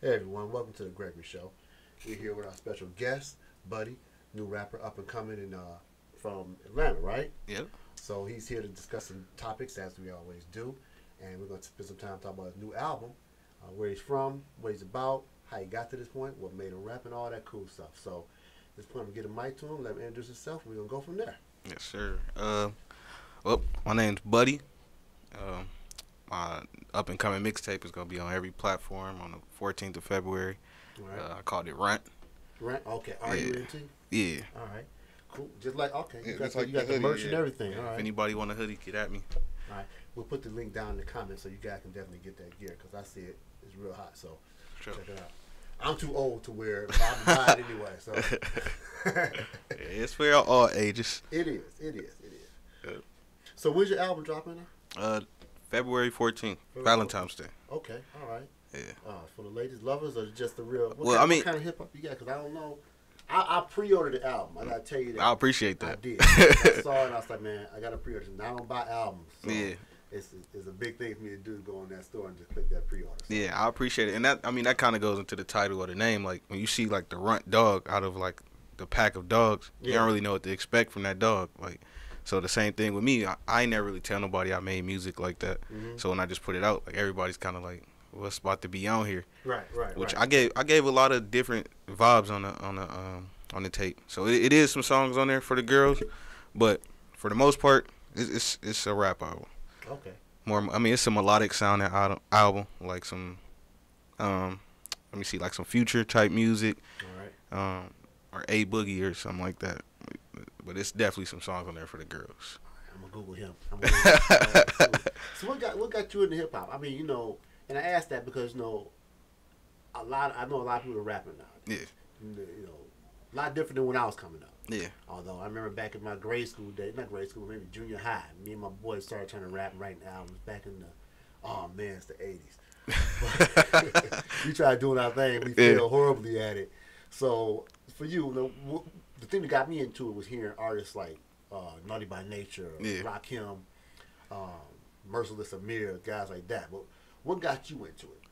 Hey everyone, welcome to the Graygrie Show. We're here with our special guest, Buddy, new rapper up and coming and from Atlanta, right? Yep. So he's here to discuss some topics as we always do, and we're going to spend some time talking about his new album, where he's from, what he's about, how he got to this point, what made him rap, and all that cool stuff. So at this point, we get a mic to him, let him introduce himself, and we're gonna go from there. Yes, sir. Well, my name's Buddy. Uh, my up and coming mixtape is gonna be on every platform on the 14th of February. All right. I called it Runt. Right. Okay. R-U-N-T. Yeah. All right. Cool. Just like okay, Yeah, you got, just the, like you got the the hoodie, merch and yeah. everything. Yeah, All if right. anybody want a hoodie, get at me. All right, we'll put the link down in the comments so you guys can definitely get that gear because I see it. It's real hot, so Sure. check it out. I'm too old to wear it, but I'm buy it anyway. So Yeah, it's for all ages. it is. It is. It is. Good. So when's your album dropping now? February 14th, Valentine's Day. Okay. All right. Yeah. For the ladies, lovers, or just the real? What kind of hip hop you got? Because I don't know. I pre-ordered the album. I gotta tell you that. I appreciate that. I did. I saw it. And I was like, man, I gotta pre-order it. Now I don't buy albums. So Yeah. It's a big thing for me to do to go in that store and just click that pre-order. So. Yeah, I appreciate it, and that kind of goes into the title of the name. Like when you see like the runt dog out of like the pack of dogs, you don't really know what to expect from that dog. Like, so the same thing with me. I ain't never really tell nobody I made music like that. Mm-hmm. So when I just put it out, like everybody's kind of like, what's about to be on here? Right. Which I gave a lot of different vibes on the tape. So it is some songs on there for the girls, but for the most part, it's a rap album. Okay. It's a melodic sounding album, like some, let me see, like some Future type music, All right. or A Boogie or something like that. But it's definitely some songs on there for the girls. I'm gonna Google him. All right, cool. So what got you into hip hop? I mean, and I asked that because I know a lot of people are rapping now. Yeah. A lot different than when I was coming up. Yeah. Although I remember back in my grade school days, not grade school, maybe junior high, me and my boys started trying to rap and writing albums back in it's the 80s. We tried doing our thing, we failed horribly at it. So for you, the thing that got me into it was hearing artists like Naughty by Nature, Rakim, Merciless Amir, guys like that. But what got you into it?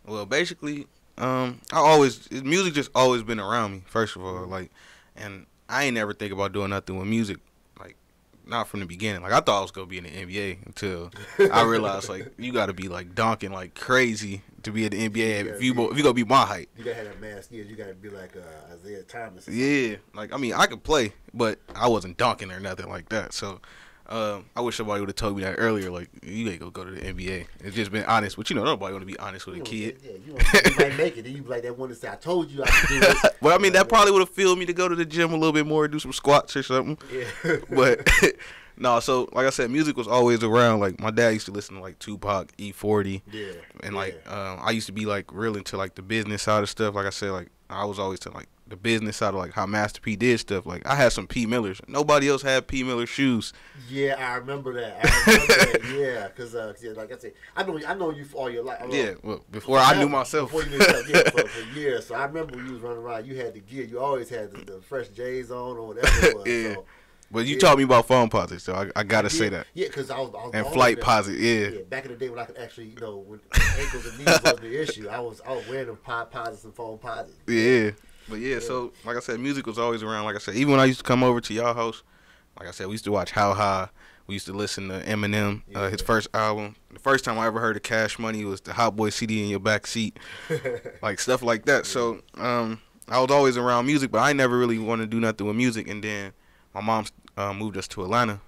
Well, basically, music just always been around me, first of all, like, and I ain't never think about doing nothing with music, like, not from the beginning. Like, I thought I was gonna be in the NBA until I realized, like, you gotta be like donking like crazy to be in the NBA if you gonna be my height. You gotta have that mad skills. You gotta be like Isaiah Thomas. Yeah, like I could play, but I wasn't dunking or nothing like that. So I wish somebody would have told me that earlier. Like, you ain't gonna go to the NBA. It's just been honest, but nobody want to be honest with a kid. Yeah, you might make it. Then you be like that one that say, "I told you I could do it." But that probably would have fueled me to go to the gym a little bit more, do some squats or something. Yeah. But no, so like I said, music was always around. Like my dad used to listen to like Tupac, E40. Yeah. And like I used to be like real into like the business side of stuff. Like I said, like I was always to like the business side of like how Master P did stuff. Like I had some P Millers. Nobody else had P Miller shoes. Yeah, I remember that. Yeah, because like I said, I know you for all your life. Yeah, well, before I knew myself. Before you knew yourself, for years. So I remember when you was running around. You had the gear. You always had the fresh J's on or whatever it was. Yeah. So, But you taught me about phone posits, so I gotta say that. Yeah, because I was and flight posit, yeah. Back in the day when I could actually, when ankles and knees wasn't the issue, I was wearing them posits and phone posits. Yeah. But yeah, so like I said, music was always around. Like I said, even when I used to come over to y'all house, like I said, we used to watch How High. We used to listen to Eminem, his first album. The first time I ever heard of Cash Money was the Hot Boy CD in your back seat, like stuff like that. So I was always around music, but I never really wanted to do nothing with music. And then my mom moved us to Atlanta,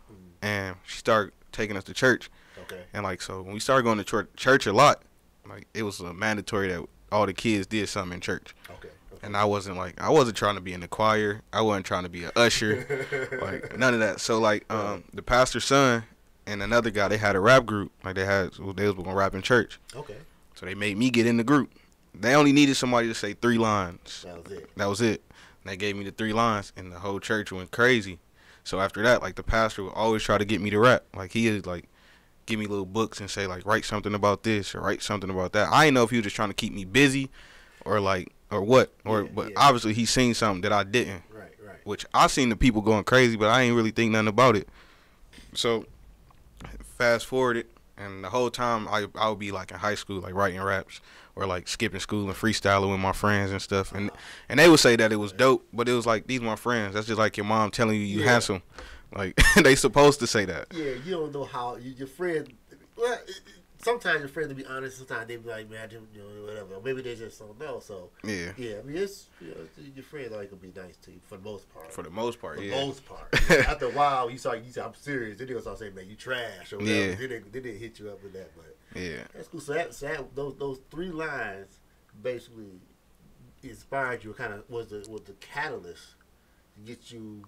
and she started taking us to church. Okay. And like so, when we started going to church a lot, like it was mandatory that all the kids did something in church. Okay. And I wasn't trying to be in the choir. I wasn't trying to be an usher, like none of that. So like the pastor's son and another guy, they had a rap group. Like they was gonna rap in church. Okay. So they made me get in the group. They only needed somebody to say 3 lines. That was it. And they gave me the 3 lines, and the whole church went crazy. So after that, like the pastor would always try to get me to rap. Like he would like give me little books and say like write something about this or write something about that. I didn't know if he was just trying to keep me busy, or what, but obviously he seen something that I didn't. Right. Which I seen the people going crazy, but I ain't really think nothing about it. So fast forwarded, And the whole time I would be like in high school, like writing raps or like skipping school and freestyling with my friends and stuff. And they would say that it was dope, but it was like, these my friends. That's just like your mom telling you handsome. Like they supposed to say that. Yeah, you don't know how your friend. Well, sometimes your friends will be honest. Sometimes they be like, man, whatever. Maybe they just don't know. So yeah. I mean, it's your friends are gonna be nice to you for the most part. For the most part. Yeah. After a while, you say I'm serious. Then they gonna start saying, man, you trash or whatever. Then they hit you up with that. But yeah, that's cool. So those 3 lines basically inspired you. Kind of was the catalyst to get you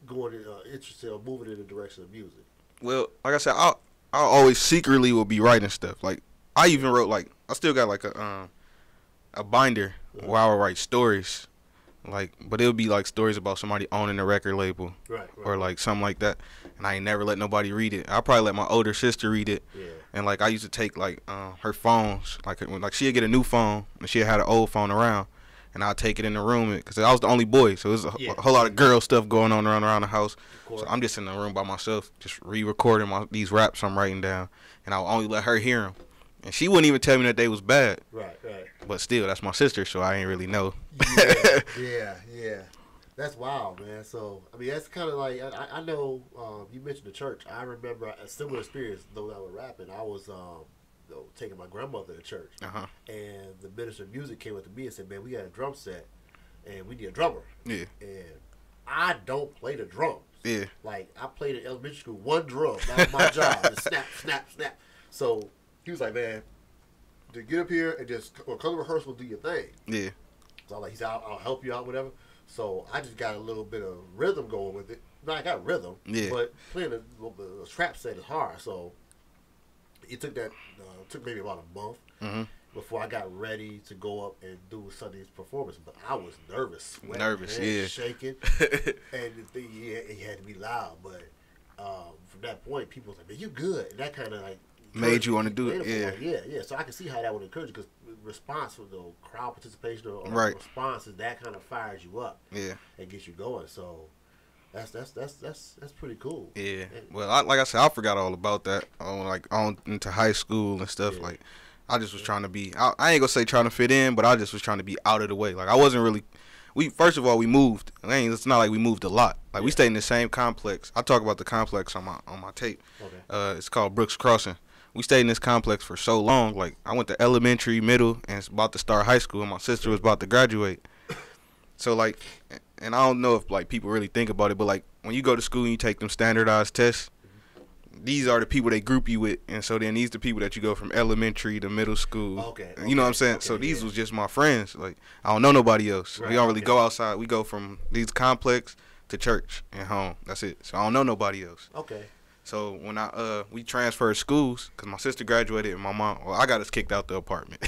going interested or moving in the direction of music. Well, like I said, I always secretly will be writing stuff. Like I even wrote, like, I still got like a binder where I would write stories, like, but it would be like stories about somebody owning a record label, right. or like something like that. And I ain't never let nobody read it. I probably let my older sister read it. Yeah. And like I used to take like her phones, like she'd get a new phone and she had an old phone around, and I'd take it in the room because I was the only boy, so it was a whole lot of girl stuff going on around the house. So I'm just in the room by myself, just re-recording these raps I'm writing down, and I'll only let her hear them. And she wouldn't even tell me that they was bad. Right. But still, that's my sister, so I ain't really know. Yeah. That's wild, man. So, I mean, that's kind of like, I know you mentioned the church. I remember a similar experience, though I was rapping. I was taking my grandmother to church. And the minister of music came up to me and said, man, we got a drum set, and we need a drummer. Yeah. And I don't play the drums. Yeah. Like, I played in elementary school, 1 drum. That was my job. Just snap, snap, snap. So, he was like, man, to get up here and just come to rehearsal, do your thing. Yeah. So he said, I'll help you out, whatever. So I just got a little bit of rhythm going with it. No, I got rhythm, but playing a trap set is hard. So it took maybe about a month before I got ready to go up and do Sunday's performance. But I was nervous, sweating, shaking, and it had to be loud. But from that point, people was like, man, you good. And that kind of like made you want to do it. Yeah. So I can see how that would encourage you, because response for the crowd participation or response is that kind of fires you up. Yeah. And gets you going. So that's pretty cool. Yeah. Well, like I said, I forgot all about that. On into high school and stuff. Like, I just was trying to be. I ain't gonna say trying to fit in, but I just was trying to be out of the way. Like, I wasn't really. First of all, we moved. It's not like we moved a lot. Like, we stayed in the same complex. I talk about the complex on my tape. Okay. It's called Brooks Crossing. We stayed in this complex for so long. Like, I went to elementary, middle, and it's about to start high school, and my sister was about to graduate. So, like, and I don't know if, like, people really think about it, but, like, when you go to school and you take them standardized tests, these are the people they group you with. And so then these are the people that you go from elementary to middle school. Okay. You know what I'm saying? So these was just my friends. Like, I don't know nobody else. Right, we don't really go outside. We go from these complex to church and home. That's it. So I don't know nobody else. Okay. So when we transferred schools, because my sister graduated and my mom, I got us kicked out the apartment.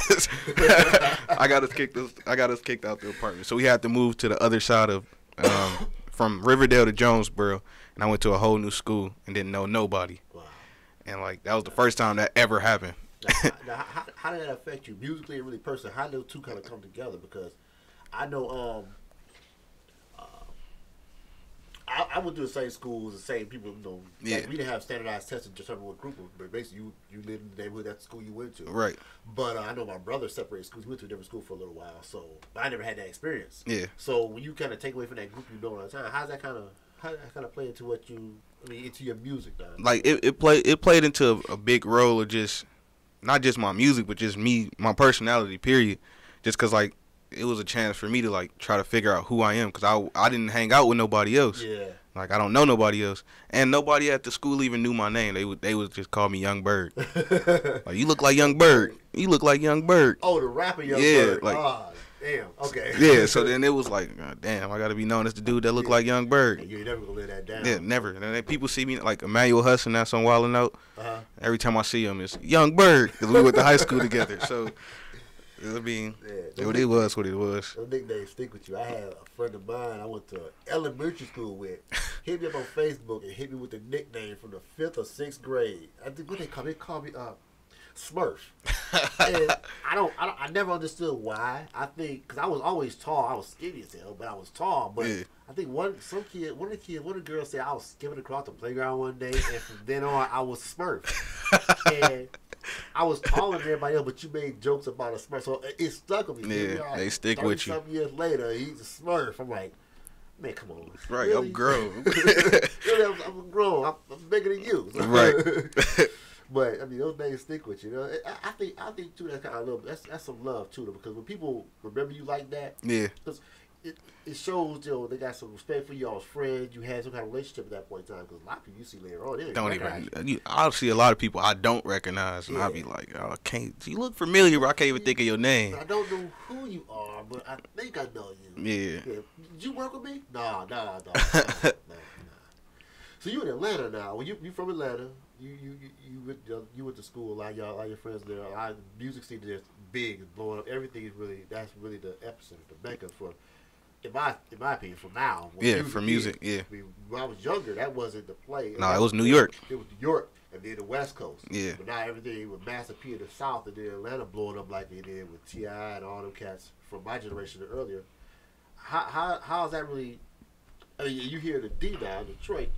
I got us kicked out the apartment. So we had to move to the other side of from Riverdale to Jonesboro, and I went to a whole new school and didn't know nobody. Wow. And like, that was the first time that ever happened. Now, how did that affect you musically and really personally? How did those two kind of come together? Because I know I went to the same schools, the same people. You know, like, we didn't have standardized tests to determine what group, but basically you lived in the neighborhood, that's the school you went to. Right. But I know my brother separated schools. He went to a different school for a little while, so I never had that experience. Yeah. So when you kind of take away from that group you know all the time, how does that kind of play into into your music now? Like, it played into a big role of just not just my music, but just me, my personality. Period. Just because, like, it was a chance for me to, like, try to figure out who I am, because I didn't hang out with nobody else. Yeah. Like, I don't know nobody else, and nobody at the school even knew my name. They would just call me Young Bird. Like, you look like Young Bird. You look like Young Bird. Oh, the rapper Young Bird. Like, damn. Okay. Yeah. So then it was like, damn, I gotta be known as the dude that look like Young Bird. And you're never gonna let that down. Yeah, never. And then people see me like Emmanuel Hudson. That's on Wildin' Out. Every time I see him, it's Young Bird, because we went to high school together. So. It was what it was. Those nicknames stick with you. I had a friend of mine I went to elementary school with. Hit me up on Facebook and hit me with the nickname from the 5th or 6th grade. I think what they call me. Smurf. And I never understood why. I think because I was always tall. I was skinny as hell, but I was tall. But I think one of the girls said I was skipping across the playground one day, and from then on I was Smurf. And I was taller than everybody else, but you made jokes about a Smurf, so it stuck with me. Yeah, they stick with you. Some years later, he's a Smurf. I'm like, man, come on. Right, really? I'm grown. Really, I'm grown. I'm bigger than you. So, right. But I mean, those names stick with you. You know? I think too. That's kind of love. That's some love too, because when people remember you like that, because it shows they got some respect for y'all's friends. You had some kind of relationship at that point in time. Because a lot of people you see later on, they don't even. I'll see a lot of people I don't recognize, and I'll be like, "Oh, you look familiar, but I can't even think of your name." I don't know who you are, but I think I know you. Yeah. Did you work with me? No. So you in Atlanta now? Well, you from Atlanta. You went to school. A lot of your friends there. A lot of the music scene there is big, it's blowing up. Everything is that's really the epicenter, the mecca for. In my opinion, from now. For music. When I was younger, that wasn't the play. No, it was New York. It was New York, and then the West Coast. Yeah. But now everything with Master P in the South, and then Atlanta blowing up like they did with T.I. and all them cats from my generation and earlier. How's that really? I mean, you hear the D now, Detroit.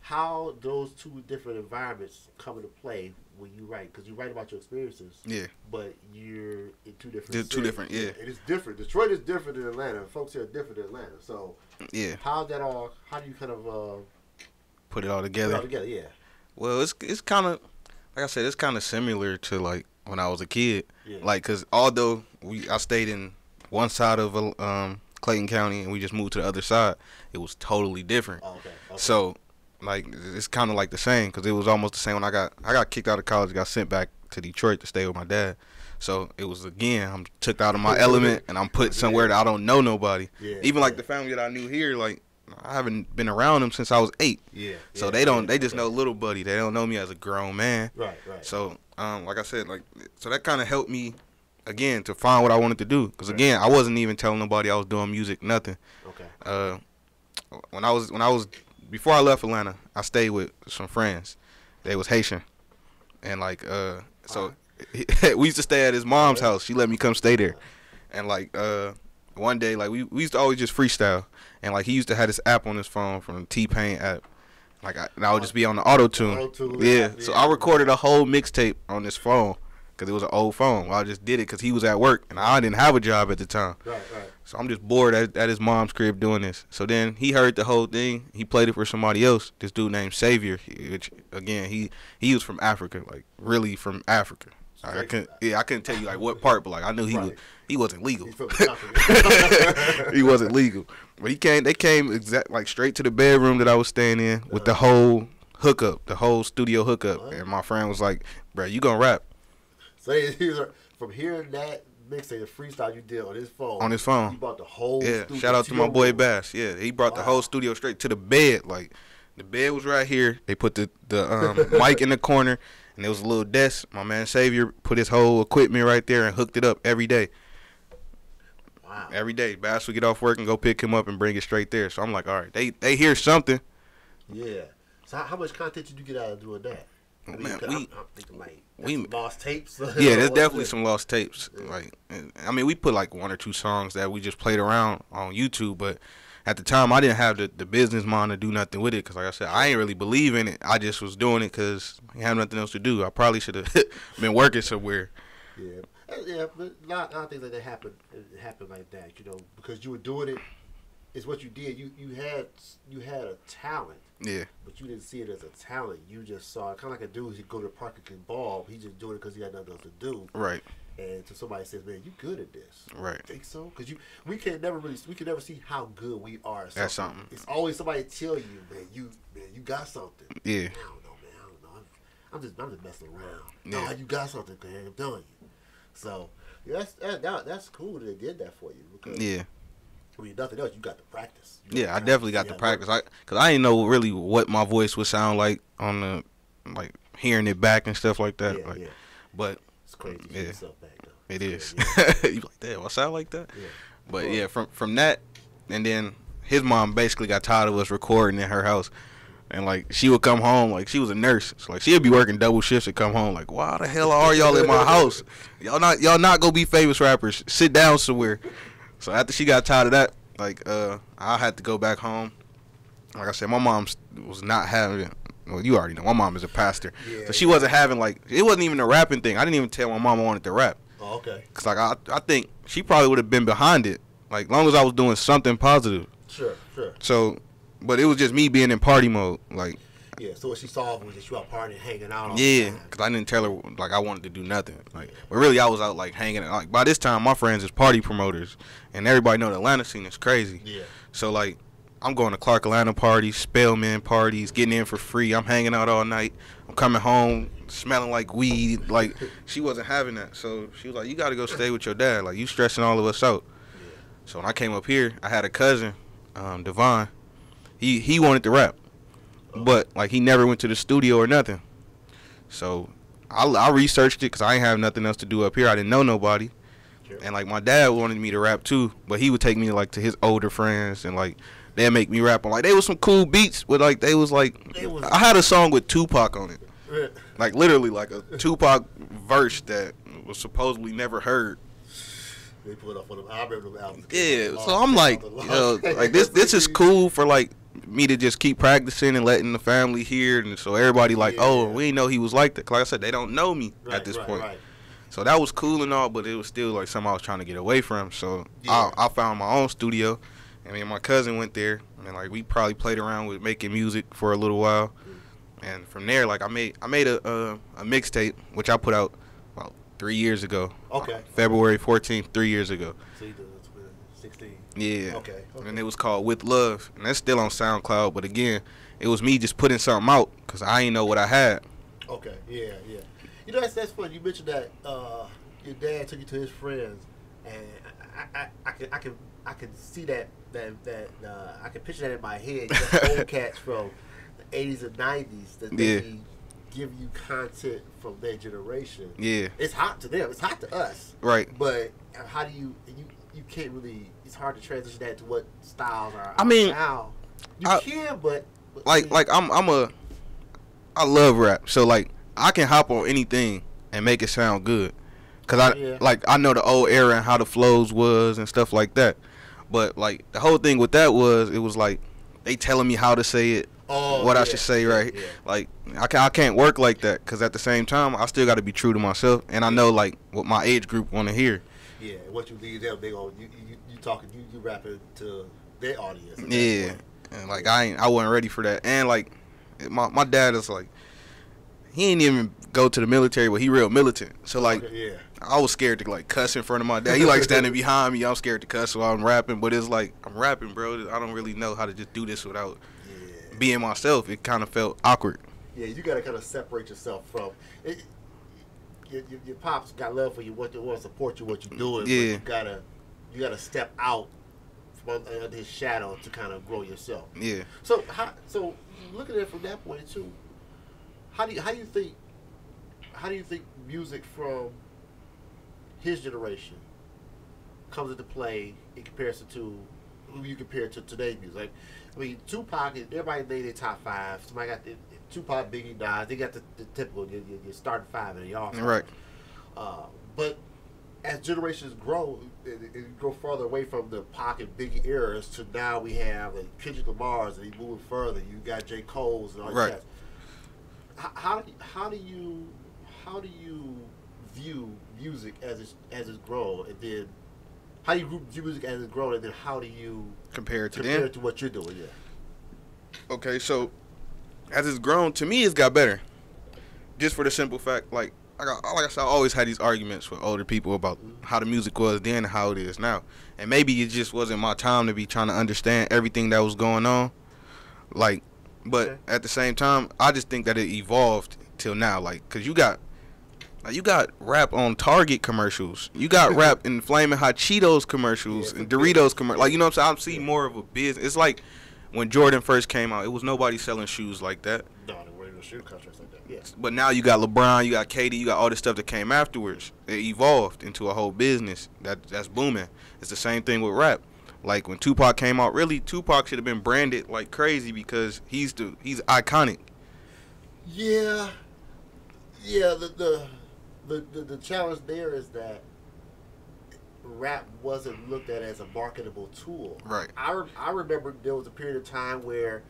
How those two different environments come into play when you write? Because you write about your experiences. Yeah. But you're in two different cities. Two different, yeah. And it's different. Detroit is different than Atlanta. Folks here are different than Atlanta. So, yeah. How do you kind of put it all together? Yeah. Well, it's kind of, like I said, it's kind of similar to like when I was a kid. Yeah. Like, because although I stayed in one side of Clayton County and we just moved to the other side, it was totally different. Oh, okay. So, like, it's kind of like the same, because it was almost the same when I got kicked out of college, got sent back to Detroit to stay with my dad. So it was, again, I'm took out of my element, and I'm put somewhere that I don't know nobody. Yeah, even like the family that I knew here, like, I haven't been around them since I was 8. Yeah. So they just know little buddy. They don't know me as a grown man. Right. So, like I said, so that kind of helped me, again, to find what I wanted to do. Because, again, I wasn't even telling nobody I was doing music, nothing. Okay. When I was before I left Atlanta, I stayed with some friends. They was Haitian, and so we used to stay at his mom's house. She let me come stay there, and one day we used to always just freestyle, and he used to have this app on his phone from the T-Pain app, and I would just be on the auto tune. Yeah, so I recorded a whole mixtape on this phone because it was an old phone. Well, I just did it because he was at work and I didn't have a job at the time. Right. So I'm just bored at his mom's crib doing this. So then he heard the whole thing. He played it for somebody else. This dude named Savior, which again he was from Africa, really from Africa. I couldn't tell you what part, but I knew he wasn't legal. He wasn't legal. But they came straight to the bedroom that I was staying in with the whole hookup, the whole studio hookup. And my friend was like, "Bro, you gonna rap?" So from hearing that mixtape, the freestyle you did on his phone. On his phone. He brought the whole studio. Shout out to my boy Bass. Yeah, he brought the whole studio straight to the bed. The bed was right here. They put the mic in the corner, and there was a little desk. My man Savior put his whole equipment right there and hooked it up every day. Wow. Every day. Bass would get off work and go pick him up and bring it straight there. So I'm like, all right, they hear something. Yeah. So how much content did you get out of doing that? I'm thinking we lost tapes. Yeah, there's definitely some lost tapes. Yeah. We put 1 or 2 songs that we just played around on YouTube, but at the time I didn't have the business mind to do nothing with it because, like I said, I ain't really believe in it. I just was doing it because I had nothing else to do. I probably should have been working somewhere. Yeah, but a lot of things like that happened like that, because you were doing it. It's what you did. You had a talent. Yeah. But you didn't see it as a talent. You just saw it kind of like a dude who go to the park and can ball. He's just doing it because he got nothing else to do. Right. And to somebody says, "Man, you good at this." Right. You think so? Because we can never see how good we are. That's something. It's always somebody tell you, "Man, you got something." Yeah. I don't know. I'm just messing around. Yeah. No, you got something, man. I'm telling you. So that's cool that they did that for you. Because nothing else, you got to practice. I definitely got to practice. Because I didn't know really what my voice would sound like on the, hearing it back and stuff like that. Yeah. But it's crazy to see yourself back, though. It is. Yeah. You like, damn, I sound like that? Yeah. But from that, and then his mom basically got tired of us recording in her house. And like she would come home, like she was a nurse, so like she'd be working double shifts and come home like, why the hell are y'all in my house? Y'all not gonna be famous rappers. Sit down somewhere. So after she got tired of that, like I had to go back home. Like I said, my mom was not having. Well, you already know my mom is a pastor, so she wasn't having like it wasn't even a rapping thing. I didn't even tell my mom I wanted to rap. Oh, okay. Cause like I think she probably would have been behind it, like long as I was doing something positive. Sure. So. But it was just me being in party mode, like. Yeah, so what she saw was just you out partying, hanging out all the time. Because I didn't tell her, like, I wanted to do nothing. Like, but really, I was out, like, hanging. Like, by this time, my friends is party promoters. And everybody know the Atlanta scene is crazy. Yeah. So, like, I'm going to Clark Atlanta parties, Spellman parties, getting in for free. I'm hanging out all night. I'm coming home smelling like weed. Like, she wasn't having that. So, she was like, you got to go stay with your dad. Like, you stressing all of us out. Yeah. So, when I came up here, I had a cousin, Devon. He wanted to rap, but like he never went to the studio or nothing. So I researched it because I ain't have nothing else to do up here. I didn't know nobody, and like my dad wanted me to rap too, but he would take me like to his older friends and like they'd make me rap on like they was some cool beats with like they was I had a song with Tupac on it, like literally like a Tupac verse that was supposedly never heard. They put up on them. I remember them albums. Yeah, so I'm like, like this is cool for like me to just keep practicing and letting the family hear, and so everybody like, oh, we didn't know he was like that. Like I said, they don't know me at this point. Right. So that was cool and all, but it was still like something I was trying to get away from. So I found my own studio, and me and my cousin went there, and like we probably played around with making music for a little while, and from there, like I made a mixtape which I put out about 3 years ago. Okay. February 14th, 3 years ago. So you did 16. Yeah. Okay. And it was called With Love, and that's still on SoundCloud. But again, it was me just putting something out because I didn't know what I had. Okay. Yeah. You know that's funny. You mentioned that your dad took you to his friends, and I can see that I can picture that in my head. The old cats from the 80s and 90s that they give you content from their generation. Yeah. It's hot to them. It's hot to us. Right. But how do you can't really, it's hard to transition that to what styles are now. You can, but I love rap. So like I can hop on anything and make it sound good. Cause I know the old era and how the flows was and stuff like that. But like the whole thing with that it was like they telling me how to say it. What I should say, right? Yeah. Like I can't work like that because at the same time I still got to be true to myself, and I know like what my age group want to hear. Yeah, what you leave them, they go you talking, you rapping to their audience. Yeah, and like I wasn't ready for that, and like my dad is like he ain't even go to the military, but he real militant. So like I was scared to like cuss in front of my dad. He like standing behind me. I'm scared to cuss while I'm rapping, but it's like I'm rapping, bro. I don't really know how to just do this without being myself. It kind of felt awkward. Yeah, you gotta kind of separate yourself from it. Your pops got love for you, want to support you, what you're doing. Yeah, but you gotta step out from under his shadow to kind of grow yourself. Yeah. So looking at it from that point too, how do you think music from his generation comes into play in comparison to who you compare to today's music? Like, I mean, Tupac, everybody made their top five. Somebody got the Tupac, Biggie, Nas. They got the typical, your starting five and y'all. Right. But as generations grow, and grow farther away from the Pac and Biggie eras to now we have like Kendrick Lamar's and he moving further. You got J. Cole's and all that. How do you view music as it's grown, and then how do you view music as it's grown, and then how do you compare it to what you're doing? Yeah. Okay, so as it's grown, to me, it's got better. Just for the simple fact, like I said, I always had these arguments with older people about how the music was then and how it is now, and maybe it just wasn't my time to be trying to understand everything that was going on, like. But at the same time, I just think that it evolved till now, like, cause you got rap on Target commercials, you got rap in Flamin' Hot Cheetos commercials and Doritos commercials, like, you know what I'm saying? I'm seeing more of a business. It's like when Jordan first came out, it was nobody selling shoes like that. No, there weren't no shoe contracts like that. Yeah. But now you got LeBron, you got KD, you got all this stuff that came afterwards. It evolved into a whole business that's booming. It's the same thing with rap. Like when Tupac came out, really Tupac should have been branded like crazy because he's iconic. Yeah, the challenge there is that rap wasn't looked at as a marketable tool. Right. I remember there was a period of time where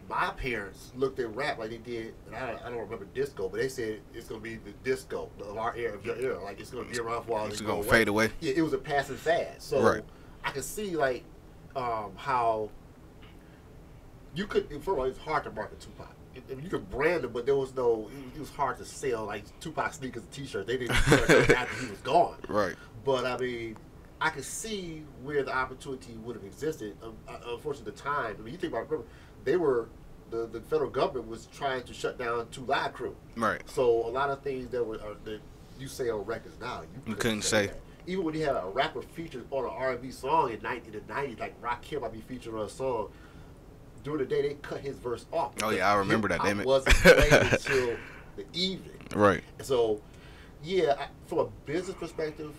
my parents looked at rap like they did, and I don't remember disco, but they said it's going to be the disco of our era, of your era. Like, it's going to be around for a while. It's going to fade away. Yeah, it was a passing fad. So right. I could see, like, how you could, first of all, it's hard to market Tupac. You could brand him, but there was no, it was hard to sell, like, Tupac sneakers and T-shirts. They didn't start after he was gone. Right. But, I mean, I could see where the opportunity would have existed. Unfortunately, the time, I mean, you think about it, remember, they were, the federal government was trying to shut down 2 Live Crew. Right. So a lot of things that you say on records now, you couldn't say. That. Even when you had a rapper featured on an R&B song in the 90s, like Rakim might be featured on a song, during the day they cut his verse off. Oh yeah, I remember that. Damn it. Wasn't played until the evening. Right. So, yeah, from a business perspective,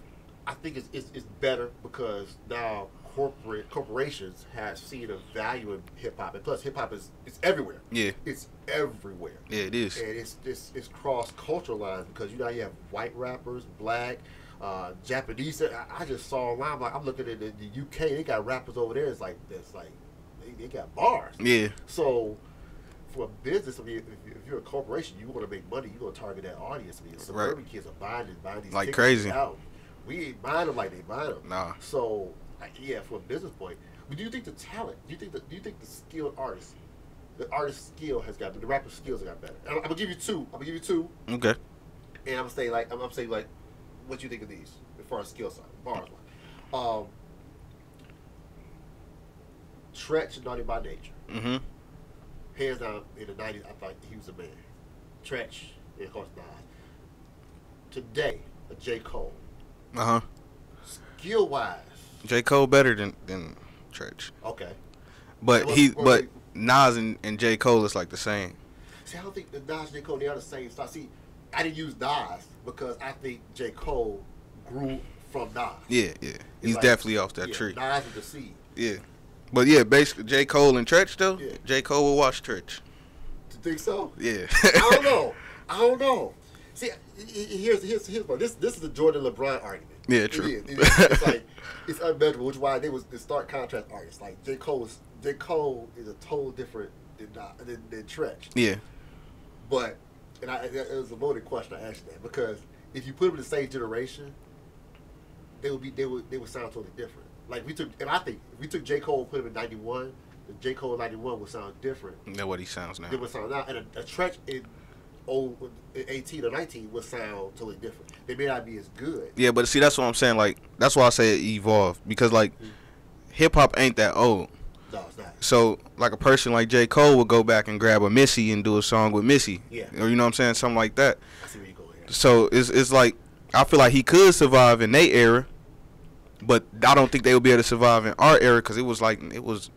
I think it's better because now corporations have seen a value in hip hop, and plus hip hop is everywhere. Yeah, it's everywhere. Yeah, it is, and it's cross cultural lines because you have white rappers, black, Japanese. I just saw online. Like I'm looking at the UK, they got rappers over there. It's like they got bars. Yeah. So for a business, I mean, if you're a corporation, you want to make money. You want to target that audience. I mean, suburban kids are buying these like tickets crazy. Out. We ain't buying them like they buy them. Nah. So yeah, from a business point, but do you think the talent? Do you think the skilled artist, the artist's skill has got, the rapper's skills have got better? I'm gonna give you two. Okay. And I'm gonna say like, what do you think of these as far as skill side, bars wise? Tretch, Naughty by Nature. Mm-hmm. Hands down, in the 90s, I thought he was a man. Tretch, and of course Nas. Today, a J. Cole. Uh-huh. Skill wise, J. Cole better than Tretch. Okay. But Nas and J. Cole is like the same. See, I don't think the Nas and J. Cole, they are the same style. See, I didn't use Nas because I think J. Cole grew from Nas. Yeah. He's like, definitely off that tree. Nas is the seed. Yeah. But yeah, basically J. Cole and Tretch though. Yeah. J. Cole will watch Tretch. You think so? Yeah. I don't know. See, here's one. This is the Jordan LeBron argument. Yeah, true. It's like it's unmeasurable, which is why they was the stark contrast artists. Like J. Cole is a total different than Tretch. Yeah. But it was a loaded question I asked that because if you put them in the same generation, they would sound totally different. Like if we took J. Cole and put him in 91, the J. Cole in 91 would sound different than what he sounds now. It would sound now, and a Tretch in 18 or 19 would sound totally different. They may not be as good. Yeah, but see, that's what I'm saying. Like, that's why I say it evolved because like hip hop ain't that old. No, it's not. So like a person like J. Cole would go back and grab a Missy and do a song with Missy. Yeah. Or you know what I'm saying, something like that. I see where you go here. So it's like I feel like he could survive in their era. But I don't think they would be able to survive in our era because it was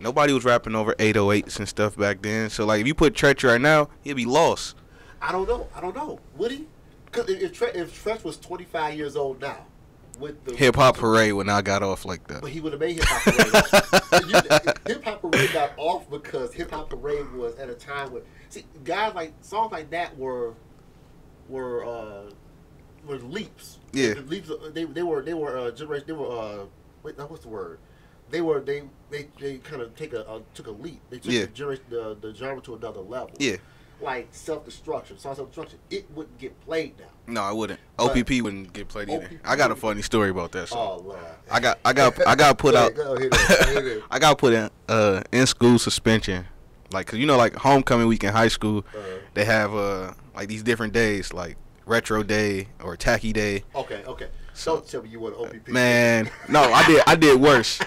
nobody was rapping over 808s and stuff back then. So like if you put Tretch right now, he'd be lost. I don't know. Would he? Because if Tretch was 25 years old now, with the Hip Hop Parade would not got off like that. But he would have made Hip Hop Parade. Hip Hop Parade got off because Hip Hop Parade was at a time when guys like songs like that were leaps. Yeah. Leaps. They were generation. They were what's the word? They kind of took a leap. They took the genre to another level. Yeah. Like self-destruction, self-destruction. It wouldn't get played now. No, it wouldn't. OPP wouldn't get played either. I got a funny story about that song. Oh Lord. I got put out. I got put in school suspension. Like, cause like homecoming week in high school, they have like these different days, like retro day or tacky day. Okay. So, don't tell me you want OPP. Man, no, I did worse.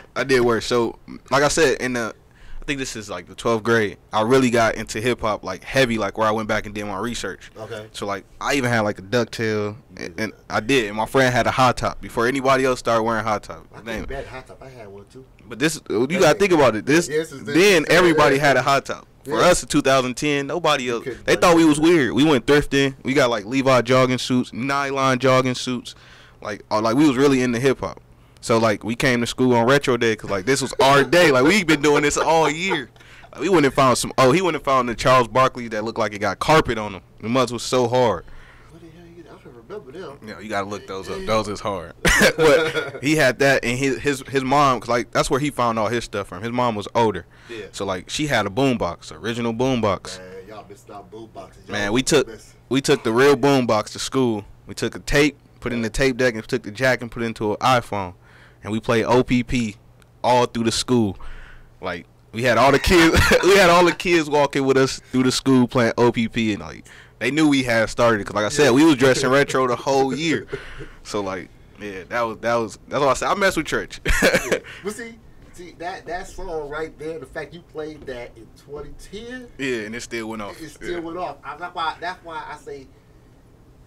So, like I said, I think this is like the 12th grade, I really got into hip hop like heavy, like where I went back and did my research. Okay. So like I even had like a ducktail, and I did. And my friend had a hot top before anybody else started wearing hot top. I bad hot top. I had one too. But this, you gotta think about it. Then everybody had a hot top. For us in 2010, nobody else. They thought we was weird. We went thrifting. We got like Levi jogging suits, nylon jogging suits. Like we was really into hip hop. So like we came to school on retro day because like this was our day. Like we been doing this all year. Like, we wouldn't have found some. Oh, he wouldn't have found the Charles Barkley that looked like it got carpet on them. The muds was so hard. What the hell you get? I don't remember them. Yeah, you gotta look those up. Those is hard. But he had that, and his mom, cause like that's where he found all his stuff from. His mom was older, so like she had a boombox, original boombox. Man, y'all missed out boomboxes. Man, we took the real boombox to school. We took a tape, put in the tape deck, and took the jack and put it into an iPhone, and we played OPP all through the school. Like we had all the kids, walking with us through the school playing OPP, and like they knew we had started. Cause like I said, we was dressing retro the whole year. So like, yeah, that's all I said. I mess with church. Yeah. But see that song right there, the fact you played that in 2010. Yeah, and it still went off. It still went off. That's why I say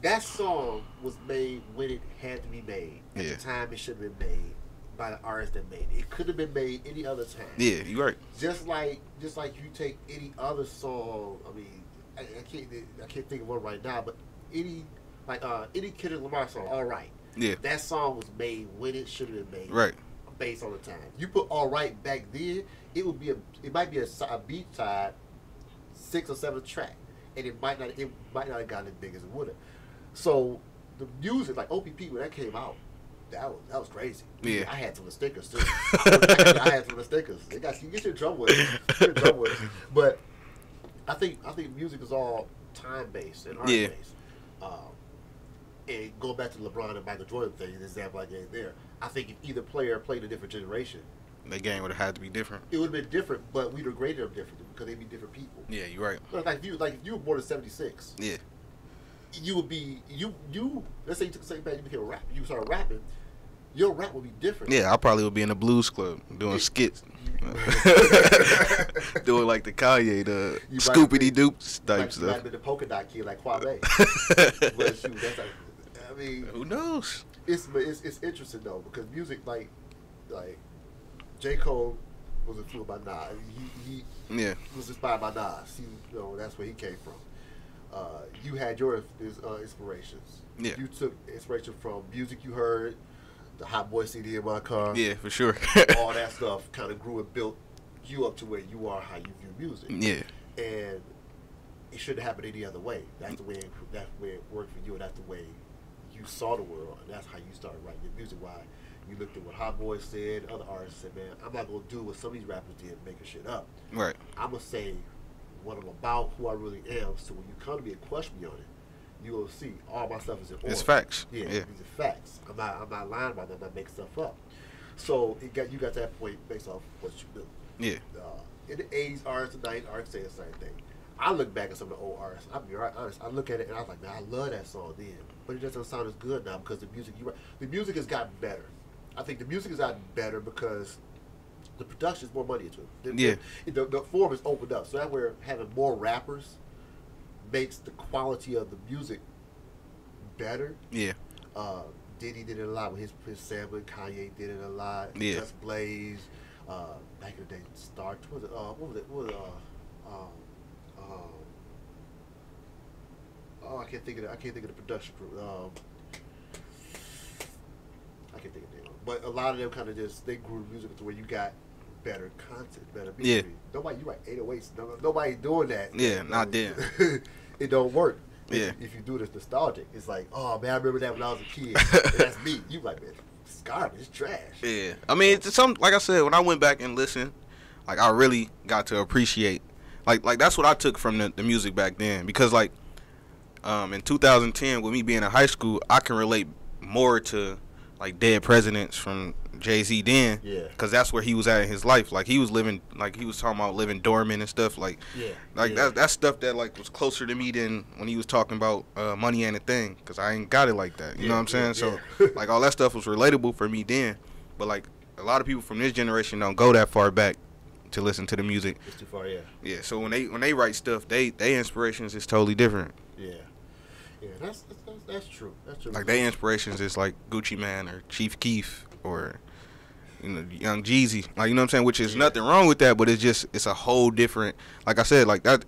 that song was made when it had to be made. At the time, it should have been made by the artist that made it. It could have been made any other time. Yeah, you're right. Just like you take any other song. I mean, I can't think of one right now, but any Kendrick Lamar song. All right. Yeah. That song was made when it should have been made. Right. Based on the time. You put All Right back then, it might be a B side, 6 or 7 track, and it might not have gotten as big as it would have. So the music, like OPP, when that came out, that was crazy. Yeah. I had some of the stickers too. I had some of the stickers. You get your drum with it. But I think music is all time based and art based. And going back to LeBron and Michael Jordan thing, the example I gave there, I think if either player played a different generation, the game would have had to be different. It would have been different, but we'd have graded them differently because they'd be different people. Yeah, you're right. Like if you were born in '76, yeah, you would be you. Let's say you took the same path, you became a rapper. You started rapping. Your rap would be different. Yeah, I probably would be in a blues club doing skits, doing like the Kanye, the Scoopity Doops type stuff. You might have been the polka dot kid like Kwame. But shoot, that's like, I mean, who knows? It's interesting though because music like J. Cole was influenced by Nas. He was inspired by Nas. That's where he came from. You had your inspirations. Yeah. You took inspiration from music you heard, the Hot Boy CD in my car. Yeah, for sure. All that stuff kind of grew and built you up to where you are, how you view music. Yeah. And it shouldn't happen any other way. That's the way it worked for you, and that's the way you saw the world, and that's how you started writing your music. Why you looked at what Hot Boy said, other artists said, man, I'm not gonna do what some of these rappers did, making shit up. Right. I'm gonna say what I'm about, who I really am. So when you come to me and question me on it, you will see all my stuff is in order. It's facts. Yeah, these are facts. I'm not lying about that. I'm not making stuff up. So you got to that point based off what you do. Yeah. In the 80s, artists, the 90s, artists say the same thing. I look back at some of the old artists. I'll be right honest. I look at it and I was like, man, I love that song then, but it just doesn't sound as good now because the music has gotten better. I think the music has gotten better because the production is more money into it. The form is opened up, so that where having more rappers makes the quality of the music better. Yeah. Diddy did it a lot with his sampling. Kanye did it a lot. Yeah. Just Blaze. Back in the day, Star. What was it? I can't think of the production crew. I can't think of the name. But a lot of them kind of they grew music to where you got better content, better music. Yeah. Nobody, you write 808s. Nobody doing that. Yeah, not then. It don't work. Yeah. If you do this nostalgic, it's like, oh man, I remember that when I was a kid. And that's me. You like, man, it's garbage, it's trash. Yeah. I mean, it's like I said, when I went back and listened, like I really got to appreciate, like that's what I took from the music back then, because like, in 2010, with me being in high school, I can relate more to like Dead Presidents from Jay-Z then, because that's where he was at in his life. Like he was living, like he was talking about living dormant and stuff. Like, that's stuff that like was closer to me than when he was talking about money ain't a thing, because I ain't got it like that. You know what I'm saying? So like all that stuff was relatable for me then, but like a lot of people from this generation don't go that far back to listen to the music. It's too far, yeah. Yeah. So when they write stuff, they inspirations is totally different. Yeah. Yeah, that's true. That's true. Like their inspirations is like Gucci Mane or Chief Keef or Young Jeezy. Like, you know what I'm saying? Which is nothing wrong with that, but it's a whole different. Like I said, like that.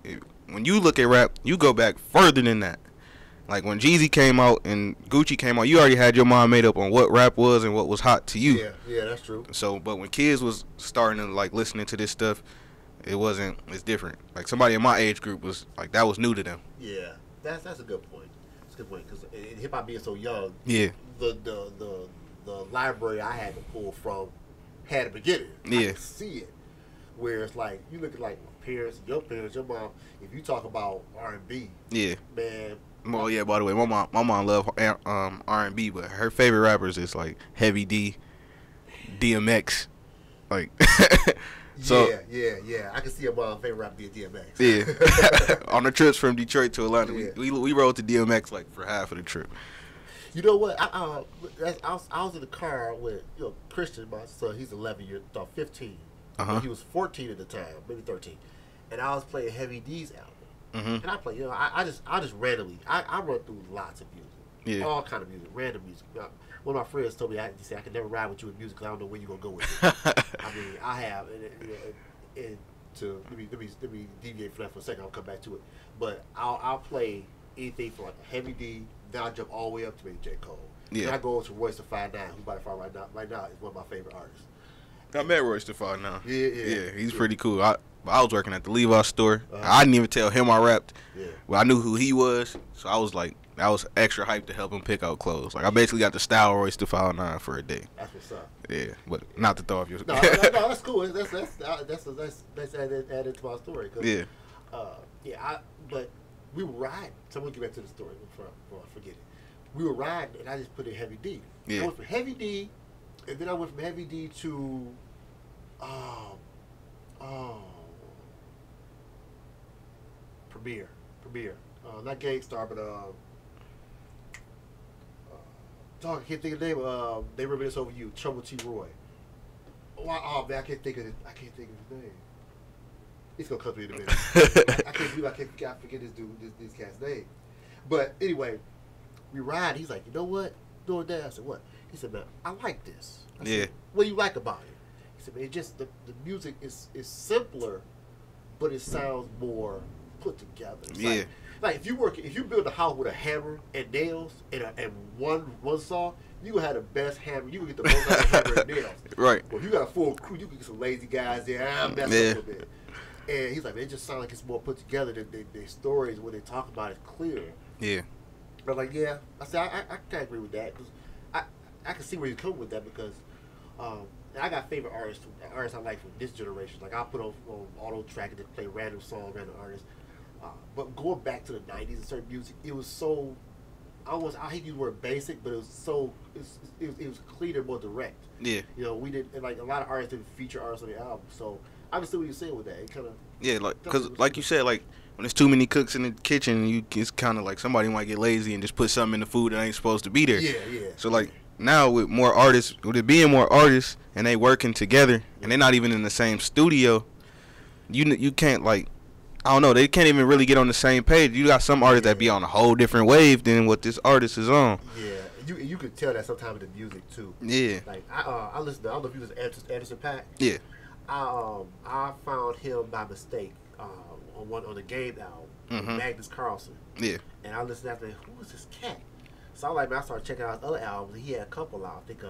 When you look at rap, you go back further than that. Like when Jeezy came out and Gucci came out, you already had your mind made up on what rap was and what was hot to you. Yeah, that's true. So, but when kids was starting to like listening to this stuff, it's different. Like somebody in my age group was like, that was new to them. Yeah, that's a good point. That's a good point because hip hop being so young, yeah, the library I had to pull from had a beginning. Yeah, I could see it. Where it's like you look at like my parents, your mom. If you talk about R&B, yeah, man. Well, yeah. By the way, my mom loved R&B, but her favorite rappers is like Heavy D, DMX, like. So, yeah. I can see a mom favorite rapper being DMX. Yeah. On the trips from Detroit to Atlanta, yeah. we rode to DMX like for half of the trip. You know what? I was in the car with Christian, my son. He's 15. He was 14 at the time, maybe 13, and I was playing Heavy D's album. And I play, I just randomly, I run through lots of music, all kind of music, random music. One of my friends told me, I can never ride with you with music because I don't know where you're gonna go with it. I mean, I have, and let me deviate from that for a second. I'll come back to it, but I'll play anything from like Heavy D. Then I'll jump all the way up to maybe J. Cole. Yeah. Then I go to Royce the 5'9", who by far right now is one of my favorite artists. I met Royce the 5'9". Yeah, he's pretty cool. I was working at the Levi's store. I didn't even tell him I rapped. Yeah. Well, I knew who he was, so I was extra hyped to help him pick out clothes. Like I basically got to style Royce the 5'9" for a day. That's what's up. Yeah, but not to throw off your. No, that's cool. That's added to my story. But we were riding. Someone get back to the story before I forget it. We were riding, and I just put in Heavy D. Yeah. I went from Heavy D, and then I went from Heavy D to, Premier. Not Gangstar, but I can't think of the name. They remember this over you. Trouble T. Roy. Oh man, I can't think of his name. It's gonna come to me in a minute. I forget this cat's name. But anyway, we ride. He's like, you know what? Doing that. I said, what? He said, man, I like this. I said, what do you like about it? He said, man, just the music is simpler, but it sounds more put together. It's like if you build a house with a hammer and nails and one saw, you gonna have the best hammer. You gonna get the most out of hammer and nails. Right. Well, if you got a full crew, you can get some lazy guys there. I'm messing up a bit. And he's like, man, it just sounds like it's more put together. Their stories, when they talk about it, clear. Yeah. But I'm like, yeah. I said, I can't agree with that. Cause I can see where you're coming with that because and I got favorite artists I like from this generation. Like, I'll put on auto track and just play random songs, random artists. But going back to the 90s and certain music, it was so, I hate to use the word basic, but it was so, it was cleaner, more direct. Yeah. We didn't, like, a lot of artists didn't feature artists on the album. So, I can see what you're saying with that. It kind of. Yeah, because like you said, like, when there's too many cooks in the kitchen, it's kind of like somebody might get lazy and just put something in the food that ain't supposed to be there. Yeah. So, like, now with it being more artists and they working together and they're not even in the same studio, you can't, like, I don't know, they can't even really get on the same page. You got some artists that be on a whole different wave than what this artist is on. Yeah, you could tell that sometimes in the music too. Yeah. Like I listen to, I don't know if you listen to Anderson .Paak. Yeah. I found him by mistake on the Game album, Magnus Carlsen. Yeah. And I listened after, who is this cat? So I started checking out his other albums. He had a couple out. I think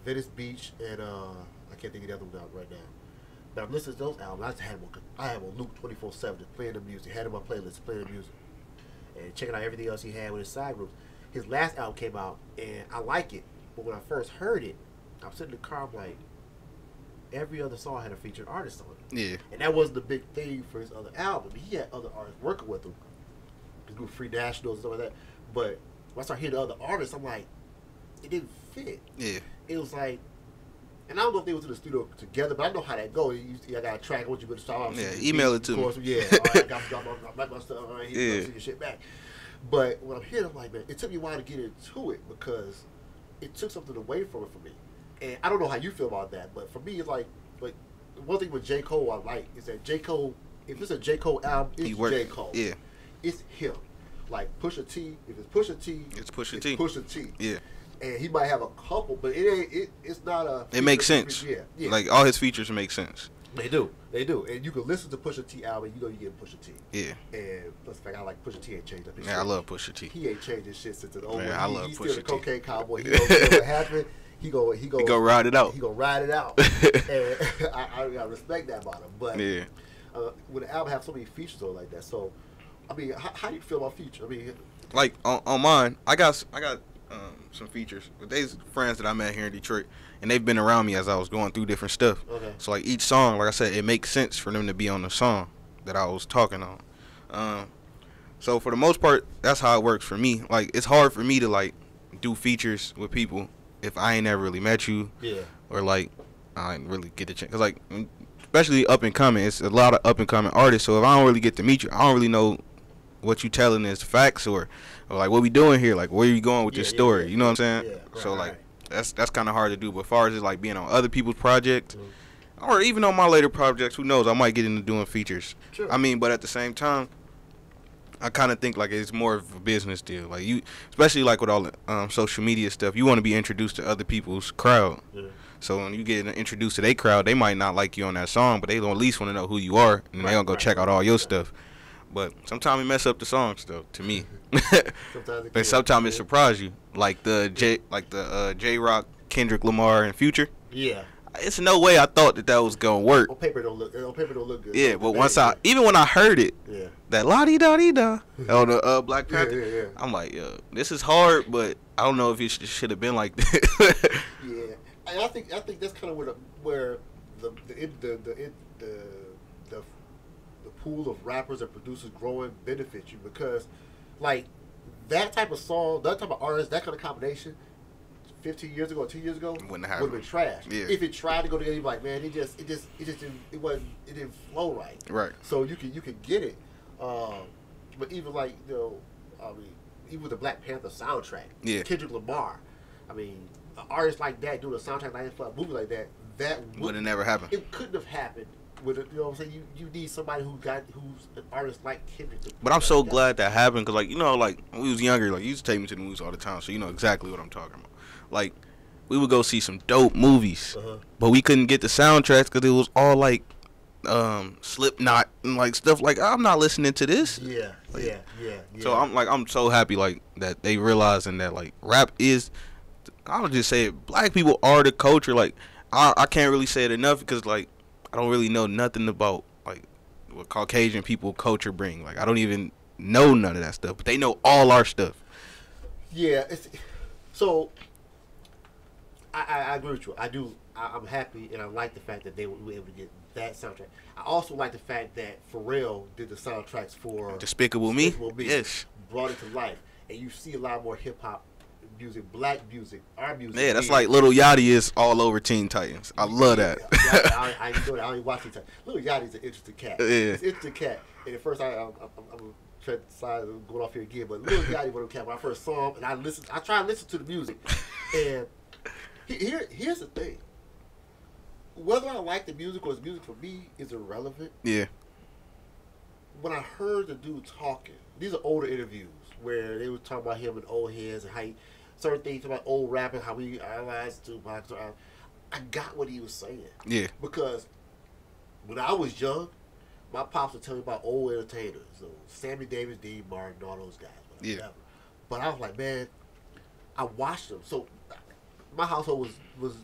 Venice Beach and I can't think of the other one out right now. But I'm listening to those albums. I had one loop 24/7, playing the music. Had him on my playlist, playing the music, and checking out everything else he had with his side groups. His last album came out, and I like it. But when I first heard it, I'm sitting in the car, I'm like, every other song had a featured artist on it. Yeah. And that wasn't the big thing for his other album. He had other artists working with him. He was doing Free Nationals and stuff like that. But when I started hearing the other artists, I'm like, it didn't fit. Yeah. It was like, and I don't know if they was in the studio together, but I know how that goes. I got a track, what you better start off. Yeah, email it to me. Yeah, all right, I got my stuff. All right, here, send your shit back. But when I'm here, I'm like, man, it took me a while to get into it because it took something away from it for me. And I don't know how you feel about that, but for me, it's like one thing with J. Cole I like is that J. Cole, if it's a J. Cole album, it's J. Cole. Yeah. It's him. Like Pusha T, if it's Pusha T, it's Pusha T. Pusha T. Yeah. And he might have a couple, but it's not a. It makes sense. Yeah. Like all his features make sense. They do, and you can listen to Pusha T album, you know you get Pusha T. Yeah. And plus the fact I like Pusha T ain't changed up his Yeah, shit. I love Pusha T. He ain't changed his shit since the old. I love He's Pusha still the T. cocaine cowboy. He don't care what happened. He go ride it out. He go ride it out. And I respect that about him. But Yeah. when the album have so many features on like that, so I mean, how do you feel about feature? I mean, like on mine, I got some features. But they's friends that I met here in Detroit, and they've been around me as I was going through different stuff. Okay. So like each song, like I said, it makes sense for them to be on the song that I was talking on. So for the most part, that's how it works for me. Like it's hard for me to like do features with people if I ain't ever really met you. Yeah. Or like I ain't really get the chance, cause like especially up and coming, it's a lot of up and coming artists. So if I don't really get to meet you, I don't really know what you telling is facts or like what we doing here, like where you going with this story. You know what I'm saying? Yeah, right, so like that's kind of hard to do. But as far as just like being on other people's projects, or even on my later projects, who knows? I might get into doing features. Sure. I mean, but at the same time, I kind of think like it's more of a business deal. Like you, especially like with all the social media stuff, you want to be introduced to other people's crowd. Yeah. So when you get introduced to their crowd, they might not like you on that song, but they don't at least want to know who you are, and they gonna go check out all your stuff. But sometimes it mess up the songs though, to me. But sometimes it surprise you, like the J Rock, Kendrick Lamar, and Future. Yeah. It's no way I thought that was gonna work. On paper don't look good. Yeah, but once even when I heard it, that la di da di da on the Black Panther, I'm like, yo, this is hard, but I don't know if it should have been like that. Yeah, and I think that's kind of where the pool of rappers and producers growing benefits you, because like that type of song, that type of artist, that kind of combination 15 years ago or 2 years ago would have been trash. Yeah. If it tried to go together, you'd be like, man, it didn't flow right. Right. So you could get it. But even like, you know, I mean, even with the Black Panther soundtrack, Kendrick Lamar, I mean, an artist like that doing a soundtrack like that for a movie like that, would have never happened. It couldn't have happened. You know what I'm saying? You need somebody who's an artist like Kendrick. But I'm so glad that happened, because like, you know, like when we was younger, like you used to take me to the movies all the time, so you know exactly what I'm talking about. Like we would go see some dope movies, but we couldn't get the soundtracks because it was all like Slipknot and like stuff like, I'm not listening to this. Yeah. So I'm so happy like that they realizing that like rap is, I'll just say it, black people are the culture. Like I can't really say it enough, because like I don't really know nothing about like what Caucasian people culture bring. Like I don't even know none of that stuff, but they know all our stuff. Yeah, so I agree with you. I'm happy, and I like the fact that they were able to get that soundtrack. I also like the fact that Pharrell did the soundtracks for Despicable Me. Yes, brought it to life, and you see a lot more hip hop music, black music, our music. Yeah, that's like Lil Yachty is all over Teen Titans. I love that. I don't even watch Teen Titans. Lil Yachty's an interesting cat. Yeah. He's an interesting cat. And at first, I'm going off here again, but Lil Yachty was a cat when I first saw him, and I try and listen to the music, and here's the thing. Whether I like the music or it's music for me is irrelevant. Yeah. When I heard the dude talking, these are older interviews where they were talking about him and old heads and how certain things about old rapping, how we idolized Tupac. I got what he was saying. Yeah. Because when I was young, my pops would tell me about old entertainers, so Sammy Davis, Dean Martin, all those guys. Whatever. Yeah. But I was like, man, I watched them. So my household was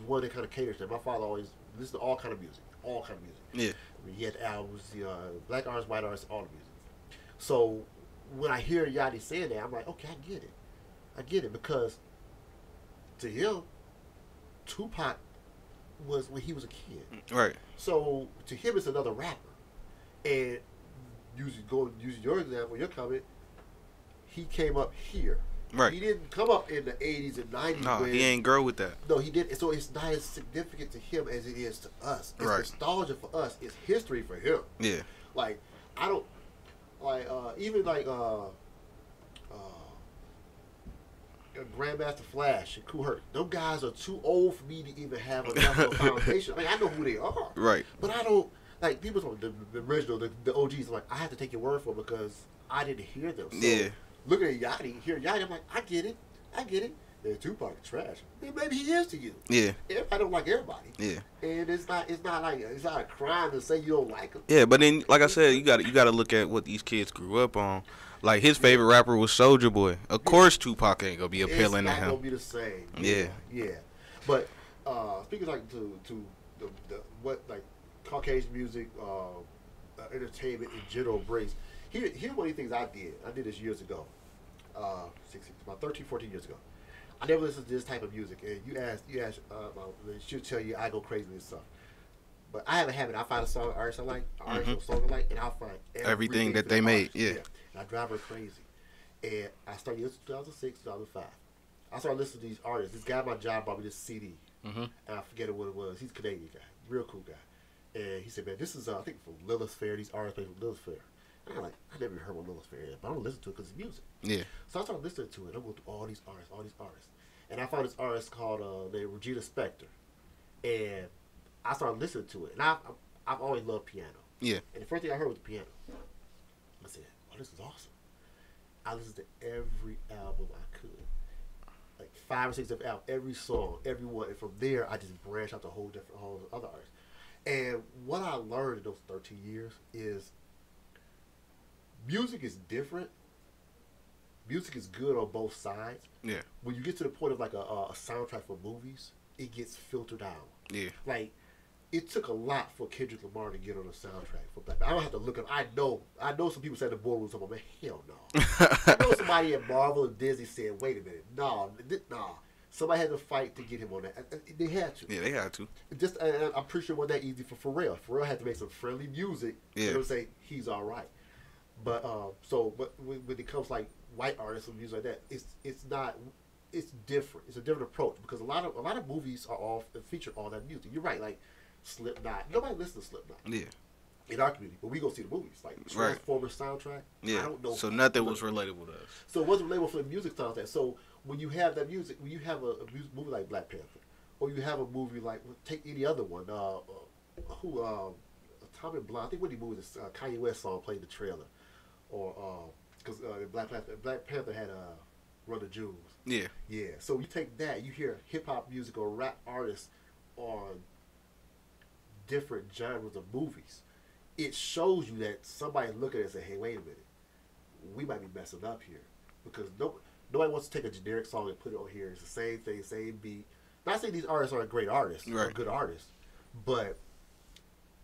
one that kind of caters to them. My father always listened to all kind of music. Yeah. I mean, he had albums, black artists, white artists, all the music. So when I hear Yachty saying that, I'm like, okay, I get it, because to him, Tupac was when he was a kid. Right. So to him, it's another rapper. And using your example, your comment, he came up here. Right. He didn't come up in the 80s and 90s. No, he ain't grow with that. No, he didn't. So it's not as significant to him as it is to us. It's nostalgia for us. It's history for him. Yeah. Like, I don't, like, even like, Grandmaster Flash and Kool Herc, them guys are too old for me to even have enough of a foundation. I mean, I know who they are. Right. But I don't, like, people talk, the original, the OGs, like, I have to take your word for it because I didn't hear them. So, looking at Yachty, hear Yachty, I'm like, I get it. man, Tupac is trash. Man, maybe he is to you. Yeah. Everybody don't like everybody. Yeah. And it's not a crime to say you don't like him. Yeah, but then, like I said, you got to look at what these kids grew up on. Like, his favorite rapper was Soulja Boy. Of course, Tupac ain't gonna be appealing to him. It's not gonna be the same. Yeah. But speaking like to the what like Caucasian music, entertainment in general brings. Here one of the things I did. I did this years ago, about 13, 14 years ago. I never listened to this type of music. And you ask, she'll tell you I go crazy with stuff. But I have a habit. I find a song, artist I like, artist or song I like, and I'll find everything that they made. Yeah. And I drive her crazy. And I started listening in 2006, 2005. I started listening to these artists. This guy at my job bought me this CD. And I forget what it was. He's a Canadian guy. Real cool guy. And he said, man, this is, I think, from Lilith Fair. These artists played from Lilith Fair. And I'm like, I never even heard what Lilith Fair is, but I'm going to listen to it because it's music. Yeah. So I started listening to it. I'm going through all these artists. And I found this artist called named Regina Spektor. And I started listening to it. And I've always loved piano. Yeah. And the first thing I heard was the piano. I said, oh, this is awesome. I listened to every album I could. Like 5 or 6 different albums, every song, every one. And from there, I just branched out to whole other artists. And what I learned in those 13 years is music is different. Music is good on both sides. Yeah. When you get to the point of like a soundtrack for movies, it gets filtered out. Yeah. Like, it took a lot for Kendrick Lamar to get on a soundtrack for Black. I don't have to look up. I know some people said the boardroom talking about, man, hell no. I know somebody at Marvel and Disney said, wait a minute, no. Somebody had to fight to get him on that. They had to. Yeah, they had to. I'm pretty sure it wasn't that easy for Pharrell. Pharrell had to make some friendly music. Yeah. To say he's all right. But but when it comes like white artists and music like that, it's different. It's a different approach because a lot of movies are all feature all that music. You're right, like Slipknot. Nobody listens to Slipknot. Yeah. In our community, but we go see the movies like Transformers soundtrack. Yeah. I don't know. So nothing was relatable to us. So it wasn't relatable for the music soundtrack. So when you have that music, when you have a movie like Black Panther, or you have a movie like take any other one, Tom and Blonde. I think one of the movies, Kanye West song played the trailer, or because Black Panther had Run the Jewels. Yeah. Yeah. So you take that, you hear hip hop music or rap artists on different genres of movies. It shows you that somebody look at it and say, hey, wait a minute, we might be messing up here. Because nobody wants to take a generic song and put it on here. It's the same thing, same beat. Not saying these artists aren't great artists, or good artists, but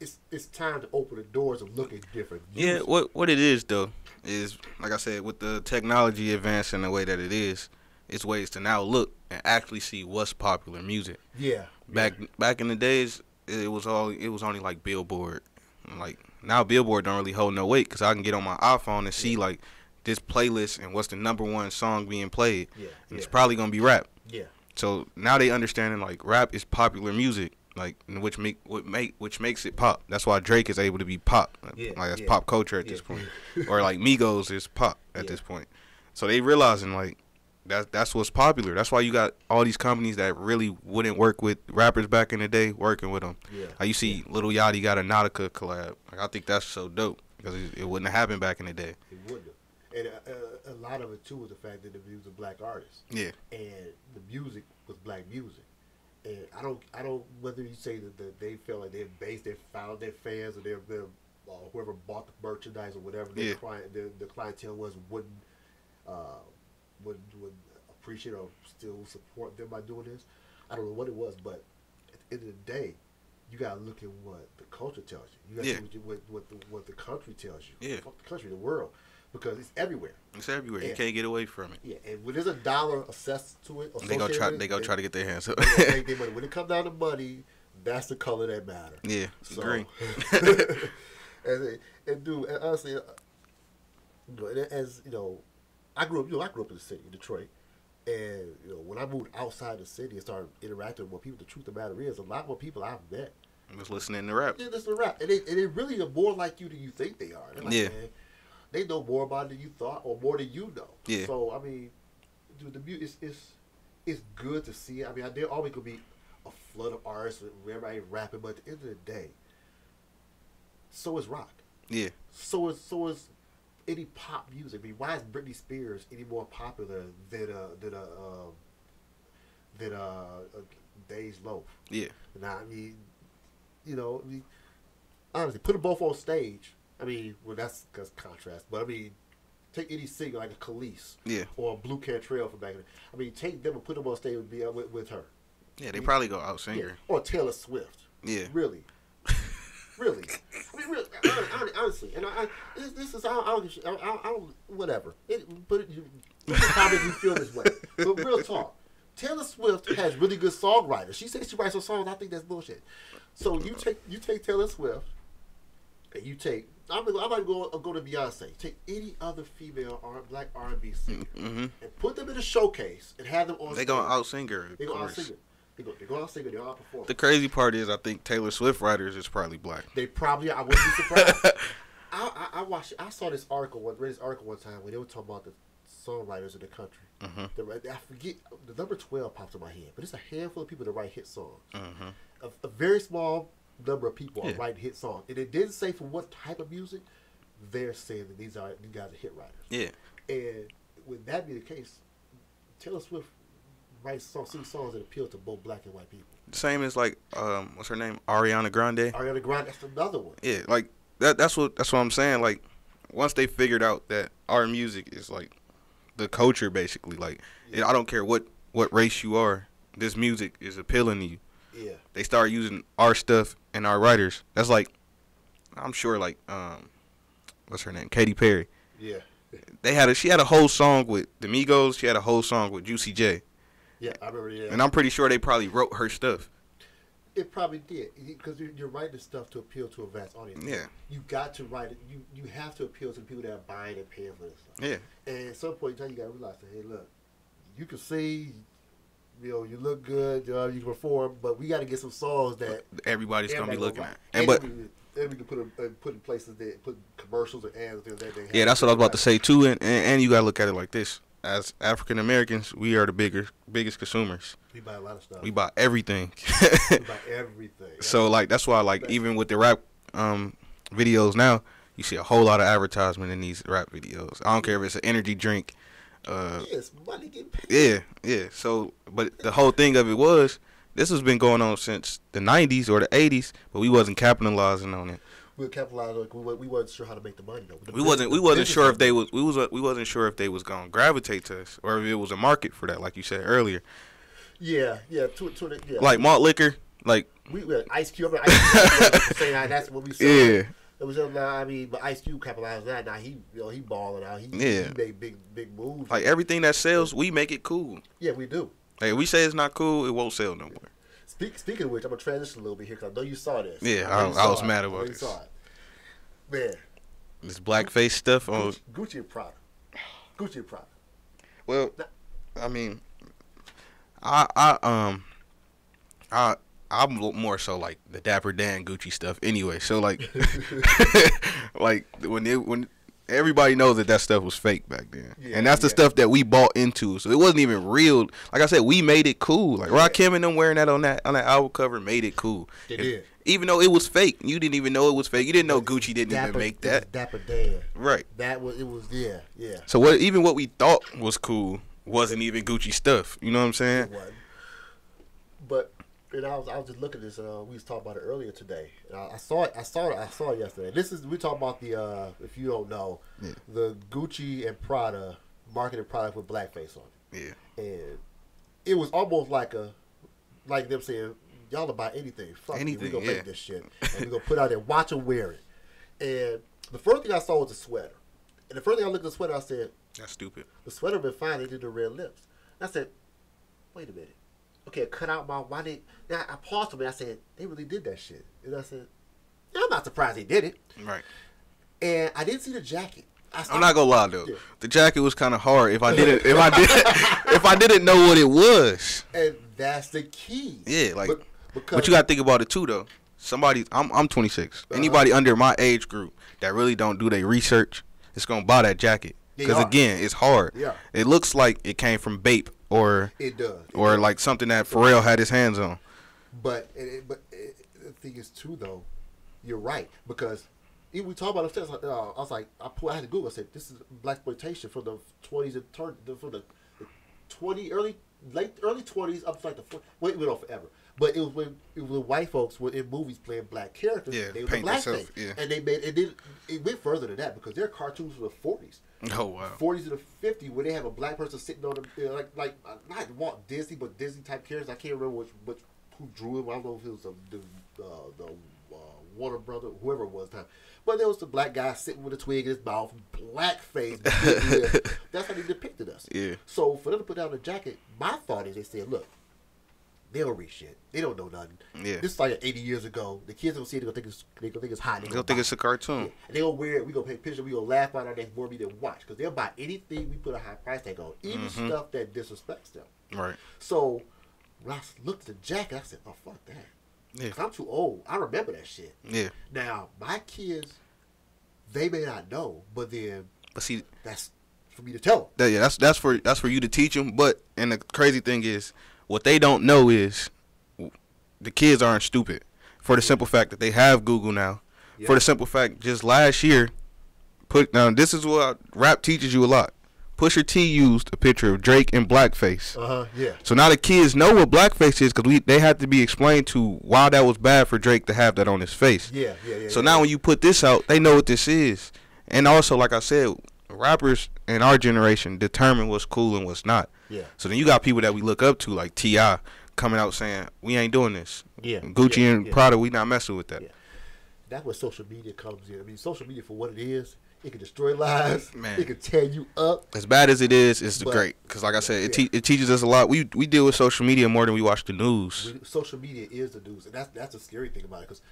it's time to open the doors and look at different music. Yeah, what it is, though, is, like I said, with the technology advancing the way that it is, it's ways to now look and actually see what's popular music. Yeah. Back in the days, it was only like Billboard. Like, now Billboard don't really hold no weight because I can get on my iPhone and see like this playlist and what's the #1 song being played. Yeah. And it's probably gonna be rap. Yeah. So now they understanding like rap is popular music, like which makes it pop. That's why Drake is able to be pop. Like that's pop culture at this point. Or like Migos is pop at this point. So they realizing like that's what's popular. That's why you got all these companies that really wouldn't work with rappers back in the day working with them. Yeah. Like you see Lil Yachty got a Nautica collab. Like I think that's so dope because it wouldn't have happened back in the day. It wouldn't have. And a lot of it too was the fact that the music was black artists. Yeah. And the music was black music. And I don't whether you say that they felt like they found their fans or their whoever bought the merchandise or whatever the clientele was wouldn't appreciate or still support them by doing this. I don't know what it was, but at the end of the day, you gotta look at what the culture tells you. You gotta see what the country tells you. Yeah. Fuck the country, the world, because it's everywhere. It's everywhere. You can't get away from it. Yeah, and when there's a dollar assessed to it, they go try to get their hands up. Make their money. When it comes down to money, that's the color that matters. Yeah, green. and dude, and honestly, as you know, I grew up in the city, in Detroit, and when I moved outside the city and started interacting with more people, the truth of the matter is, a lot more people I've met was listening to rap. Yeah, listening to rap, and they really are more like you than you think they are. Like, man, they know more about it than you thought, or more than you know. Yeah. So I mean, dude, the music it's good to see. I mean, there always gonna be a flood of artists and everybody rapping, but at the end of the day, so is rock. Yeah. So is any pop music. I mean, why is Britney Spears any more popular than than Days Loaf. Yeah. Now, I mean, you know, I mean, honestly, put them both on stage. I mean, well, that's contrast. But I mean, take any singer like a Khalees, or a Blue Cantrell from back in the, I mean, take them and put them on stage with her. Yeah, they probably go out sing her. Or Taylor Swift. Yeah. Really. Really. I mean, really, honestly. And this is, I don't whatever. Probably you feel this way. But real talk. Taylor Swift has really good songwriters. She says she writes her songs. I think that's bullshit. So you take Taylor Swift, and you take, I might go to Beyonce. Take any other female black R&B singer and put them in a showcase and have them on. They gonna out sing her. They gonna out sing her. They go out sing her. They all perform. The crazy part is, I think Taylor Swift writers is probably black. They probably. I wouldn't be surprised. I watched. I saw this article. Read this article one time when they were talking about the songwriters in the country. I forget the number 12 pops in my head, but it's a handful of people that write hit songs. A very small number of people are writing hit songs, and it didn't say for what type of music. They're saying that these guys are hit writers. Yeah, and would that be the case? Taylor Swift writes songs, sings songs that appeal to both black and white people. Same as like what's her name, Ariana Grande. Ariana Grande, that's another one. Yeah, like that's what I'm saying. Like once they figured out that our music is like the culture, basically, like I don't care what race you are, this music is appealing to you. Yeah, they start using our stuff and our writers. That's like, I'm sure, like what's her name, Katy Perry. Yeah, she had a whole song with the Migos. She had a whole song with Juicy J. Yeah, I remember. Yeah, and I'm pretty sure they probably wrote her stuff. It probably did, because you're writing stuff to appeal to a vast audience. Yeah, you got to write it. You have to appeal to the people that are buying and paying for this stuff. Yeah, and at some point in time, you got to realize that, hey, look, you can sing, you look good, you can perform, but we got to get some songs that everybody's gonna be looking at. And we can put in places that put commercials and ads and things like that. Yeah, that's what I was about to say too, and you gotta look at it like this. As African Americans, we are the biggest consumers. We buy a lot of stuff. We buy everything. We buy everything. So like that's why, like, even with the rap videos now, you see a whole lot of advertisement in these rap videos. I don't care if it's an energy drink. Yes, money getting paid. Yeah. So, but the whole thing of it was, this has been going on since the 90s or the 80s, but we wasn't capitalizing on it. We capitalized on. We wasn't sure how to make the money though. We wasn't sure if they wasn't sure if they was gonna gravitate to us, or if it was a market for that, like you said earlier. Yeah. Like malt liquor, like we Ice Cube. Saying that's what we saw. Yeah. It was but Ice Cube capitalized that. Now he balling out. He made big moves. Like everything that sells, we make it cool. Yeah, we do. Like if we say it's not cool, it won't sell no more. Speaking of which, I'm gonna transition a little bit here because I know you saw this. Yeah, I was mad about this. Saw it. Man, this blackface stuff on Gucci and Prada. Gucci and Prada. Well, I mean, I'm more so like the Dapper Dan Gucci stuff anyway. So like, like when everybody knows that stuff was fake back then, and that's the stuff that we bought into. So it wasn't even real. Like I said, we made it cool. Like Rakim and them wearing that on that album cover made it cool. They did. Even though it was fake, you didn't even know it was fake. You didn't know Gucci didn't even make that. Dapper Dan. Right. It was yeah. So what we thought was cool wasn't even Gucci stuff. You know what I'm saying? It wasn't. But I was just looking at this. We was talking about it earlier today. I saw it yesterday. We talking about the if you don't know, the Gucci and Prada marketed product with blackface on it. Yeah. And it was almost like them saying, y'all will buy anything. Fuck anything. We gonna make this shit, and we gonna put it out there. Watch them wear it. And the first thing I saw was a sweater. And the first thing I looked at the sweater, I said, "That's stupid." The sweater been fine. They did the red lips. And I said, "Wait a minute. Okay, cut out Now I paused a minute. I said, they really did that shit." And I said, yeah, I'm not surprised they did it. Right. And I didn't see the jacket. I'm not gonna lie though. Yeah. The jacket was kind of hard. If I didn't know what it was. And that's the key. Yeah, like. But you gotta think about it too, though. I'm 26. Anybody under my age group that really don't do their research is gonna buy that jacket because again, it's hard. Yeah. It looks like it came from Bape or it does, like something that Pharrell had his hands on. But the thing is too, though, you're right, because even we talk about upstairs. I was like, I had to Google. I said, this is blaxploitation from the 20s and from the early late early 20s up to like the 40s. Well, it went on forever. But it was when white folks were in movies playing black characters. Yeah, they were the blackface. Yeah. And they made it went further than that because their cartoons were the 40s. Oh wow. 40s to the 50s where they have a black person sitting on the like not Walt Disney but Disney type characters. I can't remember who drew him. I don't know if it was the Warner brother, whoever it was time. But there was the black guy sitting with a twig in his mouth, blackface. That's how they depicted us. Yeah. So for them to put down a jacket, my thought is they said, look, they don't read shit. They don't know nothing. Yeah. This is like 80 years ago. The kids don't see it. They're gonna think it's hot. They'll think it's a cartoon. Yeah. And they gonna wear it. We gonna take pictures. We gonna laugh at our next board meeting and watch because they'll buy anything we put a high price tag on, even stuff that disrespects them. Right. So when I looked at the jacket, I said, "Oh fuck that." Yeah. 'Cause I'm too old. I remember that shit. Yeah. Now my kids, they may not know, but see, that's for me to tell them. Yeah, that's for you to teach them. But and the crazy thing is, what they don't know is the kids aren't stupid. For the simple fact that they have Google now. Yeah. For the simple fact, just last year, this is what rap teaches you a lot. Pusha T used a picture of Drake in blackface. Yeah. So now the kids know what blackface is because they had to be explained to why that was bad for Drake to have that on his face. Yeah. So now when you put this out, they know what this is. And also, like I said, rappers in our generation determine what's cool and what's not. Yeah. So then you got people that we look up to, like T.I., coming out saying, we ain't doing this. Yeah. Gucci and Prada, we not messing with that. Yeah. That's where social media comes in. I mean, social media, for what it is, it can destroy lives. Man. It can tear you up. As bad as it is, it's great. Because like I said, it teaches us a lot. We deal with social media more than we watch the news. Social media is the news. And that's a scary thing about it. Because,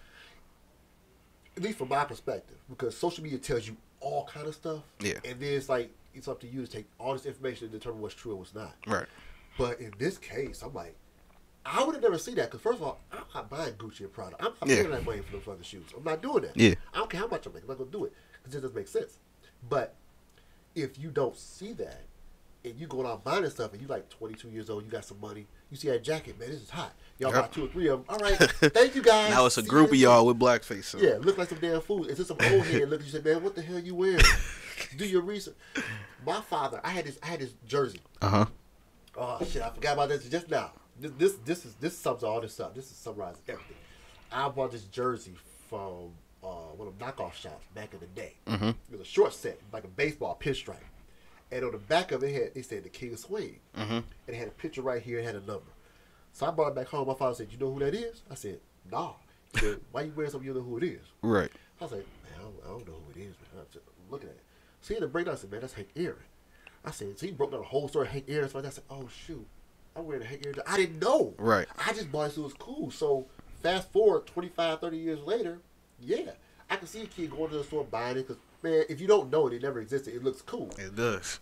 at least from my perspective, because social media tells you all kind of stuff. Yeah. And then it's like, it's up to you to take all this information and determine what's true and what's not. Right. But in this case, I'm like, I would have never seen that because first of all, I'm not buying Gucci and Prada. I'm not paying that money for those fucking shoes. I'm not doing that. Yeah. I don't care how much I make. I'm not gonna do it because it doesn't make sense. But if you don't see that and you going out buying this stuff and you like 22 years old, you got some money, you see that jacket, man, this is hot. Y'all got 2 or 3 of them. All right, thank you guys. Now it's a group of y'all with blackface. So. Yeah, look like some damn food. It's just some old head look at you and say, man, what the hell you wearing? Do your research. My father, I had this jersey. Oh shit, I forgot about this just now. This sums all this up. This is summarizing everything. I bought this jersey from one of the knockoff shops back in the day. It was a short set, like a baseball pinstripe. And on the back of it said the King of Swing. And it had a picture right here, it had a number. So I brought it back home. My father said, "You know who that is?" I said, "Nah." He said, "Why you wearing something you know who it is?" Right. I was like, "Man, I don't know who it is, man." I just look at it. So he had to break down. I said, "Man, that's Hank Aaron." I said, so he broke down the whole story of Hank Aaron. So I said, "Oh shoot, I'm wearing a Hank Aaron." I didn't know. Right. I just bought it so it was cool. So fast forward 25, 30 years later, yeah, I can see a kid going to the store buying it because, man, if you don't know it never existed, it looks cool. It does.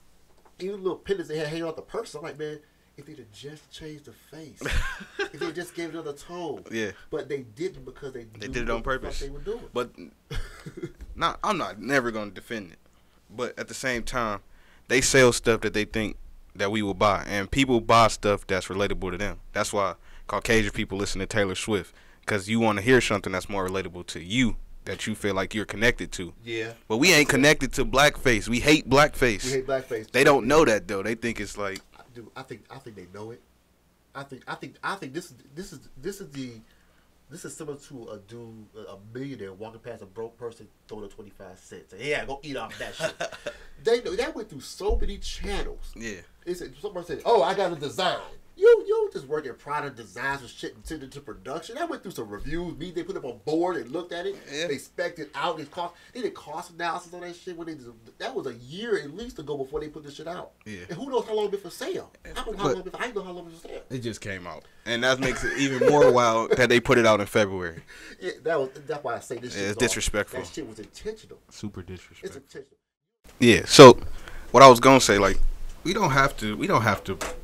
Even little pendants they had hanging off the purse, I'm like, man, if they'd have just changed the face, if they just gave it another tone. Yeah. But they didn't because they did it on purpose. They were doing. But I'm not never going to defend it. But at the same time, they sell stuff that they think that we will buy, and people buy stuff that's relatable to them. That's why Caucasian people listen to Taylor Swift, because you want to hear something that's more relatable to you, that you feel like you're connected to. Yeah. But we ain't connected to blackface. We hate blackface. We hate blackface. They don't know that though. They think it's like. Dude, I think they know it. I think this is similar to a dude, a millionaire walking past a broke person throwing a 25 cents. And, yeah, go eat off that shit. They know that went through so many channels. Yeah. Somebody said, "Oh, I got a design." You don't just work at product designs and shit and send it to production. I went through some reviews. They put it up on board and looked at it. Yeah. They spec'd it out. They did cost analysis on that shit. That was a year at least ago before they put this shit out. Yeah. And who knows how long it's been for sale? I don't know how long I know how long it's for sale. It just came out, and that makes it even more wild that they put it out in February. Yeah, that's why I say this shit. It's disrespectful. That shit was intentional. Super disrespectful. It's intentional. Yeah. So, what I was gonna say, like, we don't have to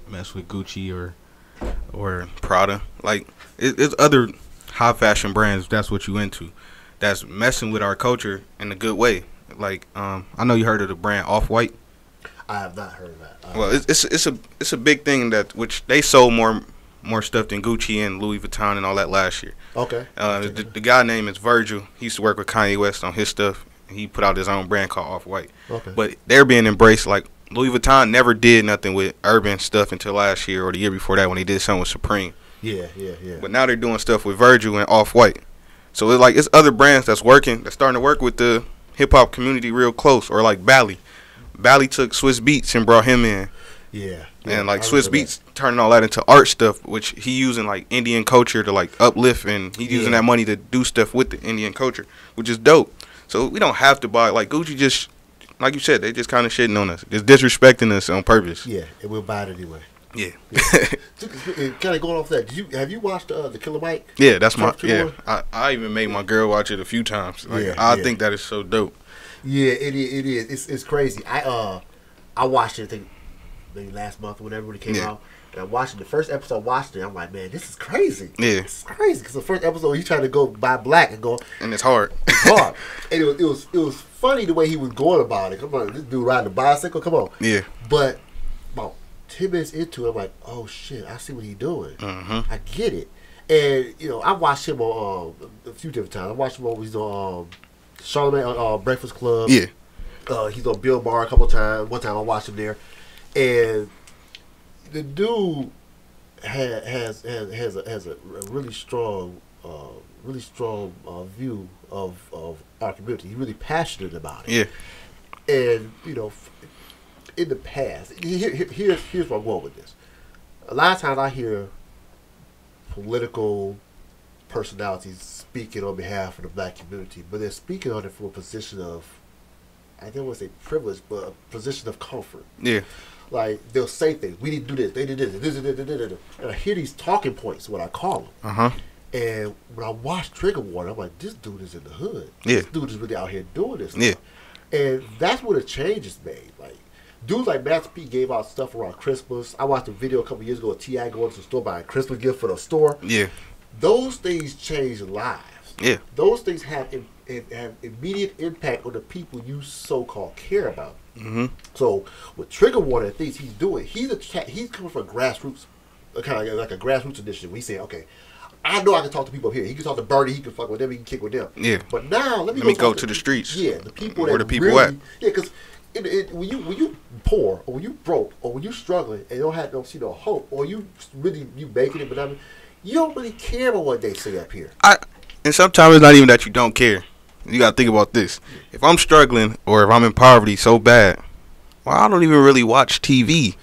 mess with Gucci or Prada. Like, it's other high fashion brands. That's what you into. That's messing with our culture in a good way. Like, I know you heard of the brand Off-White. I have not heard of that. Well, it's a big thing that which they sold more stuff than Gucci and Louis Vuitton and all that last year. Okay. The guy name is Virgil. He used to work with Kanye West on his stuff. He put out his own brand called Off-White. Okay. But they're being embraced like Louis Vuitton never did nothing with urban stuff until last year or the year before that when they did something with Supreme. Yeah. But now they're doing stuff with Virgil and Off-White. So it's like it's other brands that's starting to work with the hip hop community real close. Or like Bally. Bally took Swiss Beats and brought him in. Yeah. And like Swiss Beats turning all that into art stuff, which he using like Indian culture to like uplift, and he using that money to do stuff with the Indian culture, which is dope. So we don't have to buy like Gucci. Just like you said, they just kind of shitting on us, just disrespecting us on purpose. Yeah, and we'll buy it anyway. Yeah. Kind of going off that. Have you watched the Killer Mike? Yeah, that's my I even made my girl watch it a few times. Like, I think that is so dope. Yeah, it is. It's crazy. I watched it. I think maybe last month or whatever when it came out. And I watched it. The first episode I watched it. I'm like, man, this is crazy. Yeah, it's crazy because the first episode he tried to go buy black and go. And it's hard. It's hard. And it was funny the way he was going about it. Come on, this dude riding a bicycle. Come on. Yeah. But about 10 minutes into it, I'm like, oh shit, I see what he's doing. I get it. And I watched him on a few different times. I watched him he's on Charlamagne Breakfast Club. Yeah. He's on Bill Maher a couple times. One time I watched him there, and the dude has a really strong view of our community. He's really passionate about it. Yeah. And in the past, here's where I'm going with this. A lot of times I hear political personalities speaking on behalf of the black community, but they're speaking on it from a position of, I don't want to say privilege, but a position of comfort. Yeah. Like, they'll say things. We need to do this. They did this. And I hear these talking points, what I call them. And when I watch Trigger Warning, I'm like, this dude is in the hood. Yeah. This dude is really out here doing this stuff. Yeah. And that's where the change is made. Like, dudes like Master P gave out stuff around Christmas. I watched a video a couple years ago of T.I. going to the store buying a Christmas gift for the store. Yeah. Those things change lives. Yeah. Those things have immediate impact on the people you so-called care about. So with Trigger Warning, the things he's doing, he's coming from grassroots, kind of like a grassroots initiative. We say, okay, I know I can talk to people up here. He can talk to Bernie. He can fuck with them. He can kick with them. Yeah. But now let me go to the streets. Yeah, the people where that the people really, at. Yeah, because when you poor or when you broke or when you struggling and don't see no hope or you making it, but you don't really care about what they say up here. And sometimes it's not even that you don't care. You gotta think about this. If I'm struggling or if I'm in poverty so bad, well, I don't even really watch TV.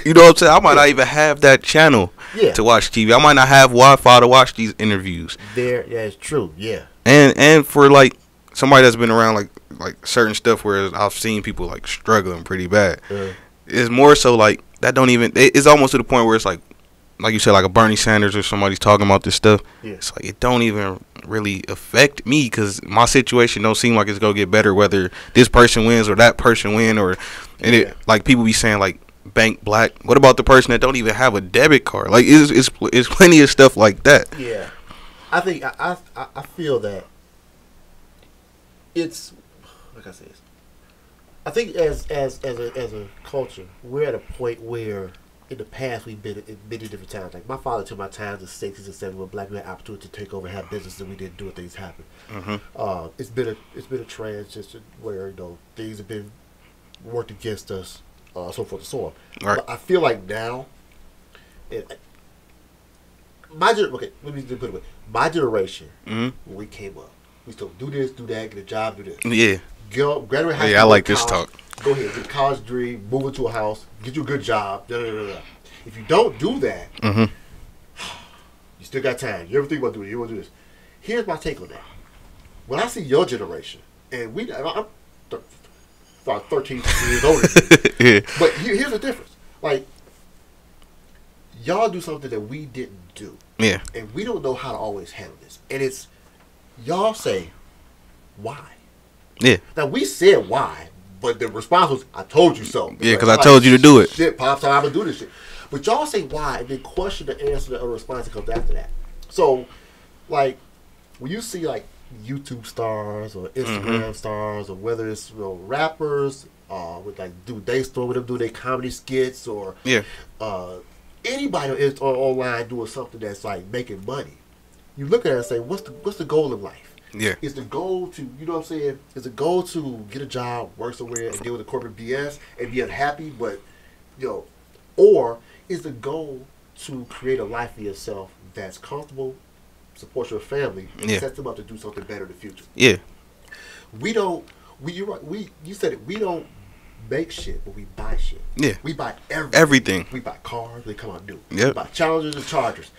You know what I'm saying? I might not even have that channel to watch TV. I might not have Wi-Fi to watch these interviews. It's true. Yeah. And for like somebody that's been around like certain stuff where I've seen people like struggling pretty bad. It's more so like that don't even. It's almost to the point where it's like you said, like a Bernie Sanders or somebody's talking about this stuff. Yeah. It's like it don't even really affect me because my situation don't seem like it's gonna get better whether this person wins or that person win it like people be saying like bank black. What about the person that don't even have a debit card? Like it's plenty of stuff like that. Yeah, I think I feel that it's like I said. I think as a culture, we're at a point where in the past we've been in many different times. Like my father took my times in the 60s and 70s when black men had opportunity to take over and have business and we didn't do it, things happen. It's been a transition where things have been worked against us, so forth and so on. Right. But I feel like now, let me put it away. My generation, when we came up, we still do this, do that, get a job, do this. Yeah. Graduate high school. Yeah, I like this talk. Go ahead, get a college degree, move into a house, get you a good job. If you don't do that, you still got time. You ever think about doing it? You want to do this? Here's my take on that. When I see your generation, and I'm about 13 years older, but here's the difference. Like, y'all do something that we didn't do. Yeah. And we don't know how to always handle this. And it's, y'all say, why? Yeah. Now, we said why, but the response was, I told you so. Yeah, because I told you to do it. Shit, Pops, I'm going to do this shit. But y'all say why, and then question the answer to a response that comes after that. So, like, when you see, like, YouTube stars or Instagram stars, or whether it's rappers, with, like, they store with them, do their comedy skits, or anybody online doing something that's, like, making money, you look at it and say, what's the goal of life? Yeah. Is the goal to, you know what I'm saying? Is the goal to get a job, work somewhere, and deal with the corporate BS and be unhappy, but, you know, or is the goal to create a life for yourself that's comfortable, support your family, and set them up to do something better in the future? Yeah. We don't. You said it. We don't make shit, but we buy shit. Yeah. We buy everything. We buy cars. They come out new. Yep. We buy Challengers and Chargers.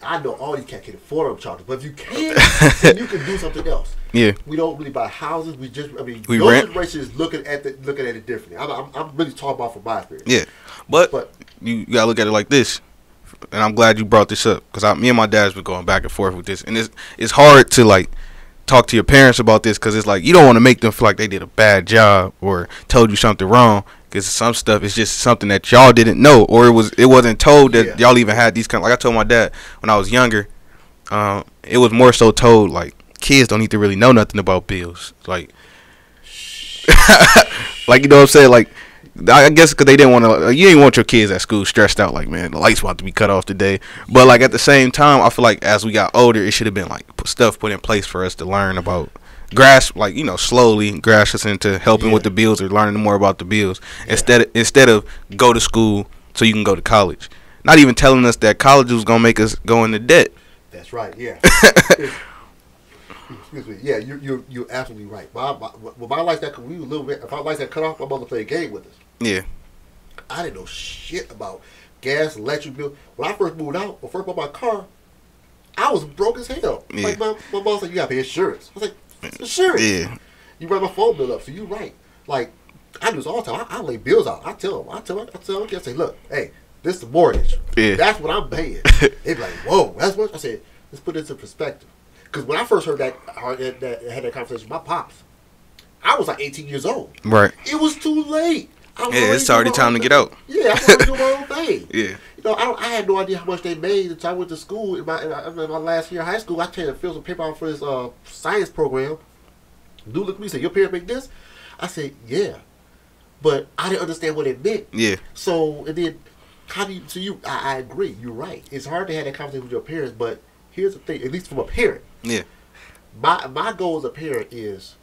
I know all these cats can't afford them Chargers, but if you can, then you can do something else. Yeah. We don't really buy houses. We just. I mean, we your rent. generation is looking at it differently. I'm really talking about from my experience. Yeah, but you gotta look at it like this. And I'm glad you brought this up because me and my dad's been going back and forth with this, and it's hard to like talk to your parents about this because it's like you don't want to make them feel like they did a bad job or told you something wrong, because some stuff is just something that y'all didn't know, or it wasn't told that y'all even had these kind. Like I told my dad when I was younger, it was more so told like kids don't need to really know nothing about bills, like like you know what I'm saying, like. I guess because they didn't want to. You didn't want your kids at school stressed out, like, man, the lights about to be cut off today. But like at the same time, I feel like as we got older, it should have been like stuff put in place for us to learn about, grasp, like, you know, slowly grasp us into helping with the bills or learning more about the bills instead of go to school so you can go to college. Not even telling us that college was gonna make us go into debt. That's right. Yeah. Excuse me. Yeah, you're absolutely right. My lights that we were a little bit. If our lights got cut off, my mother played a game with us. Yeah. I didn't know shit about gas, electric bill. When I first moved out, when I first bought my car, I was broke as hell. Yeah. Like my mom said, you gotta pay insurance. I was like, insurance? Yeah. You run my phone bill up, so you're right. Like, I do this all the time. I lay bills out. I tell them, I say, look, hey, this is the mortgage. Yeah. That's what I'm paying. They be like, whoa, that's what I said. Let's put it into perspective. Because when I first heard that had that conversation with my pops, I was like 18 years old. Right. It was too late. It's already time to get out. Yeah, I wanted to do my own thing. Yeah. You know, I had no idea how much they made until I went to school. In my last year of high school, I tried to fill some paper out for this science program. Dude looked at me and said, your parents make this? I said, yeah. But I didn't understand what it meant. Yeah. So, and then, I agree. You're right. It's hard to have that conversation with your parents, but here's the thing, at least from a parent. Yeah. My goal as a parent is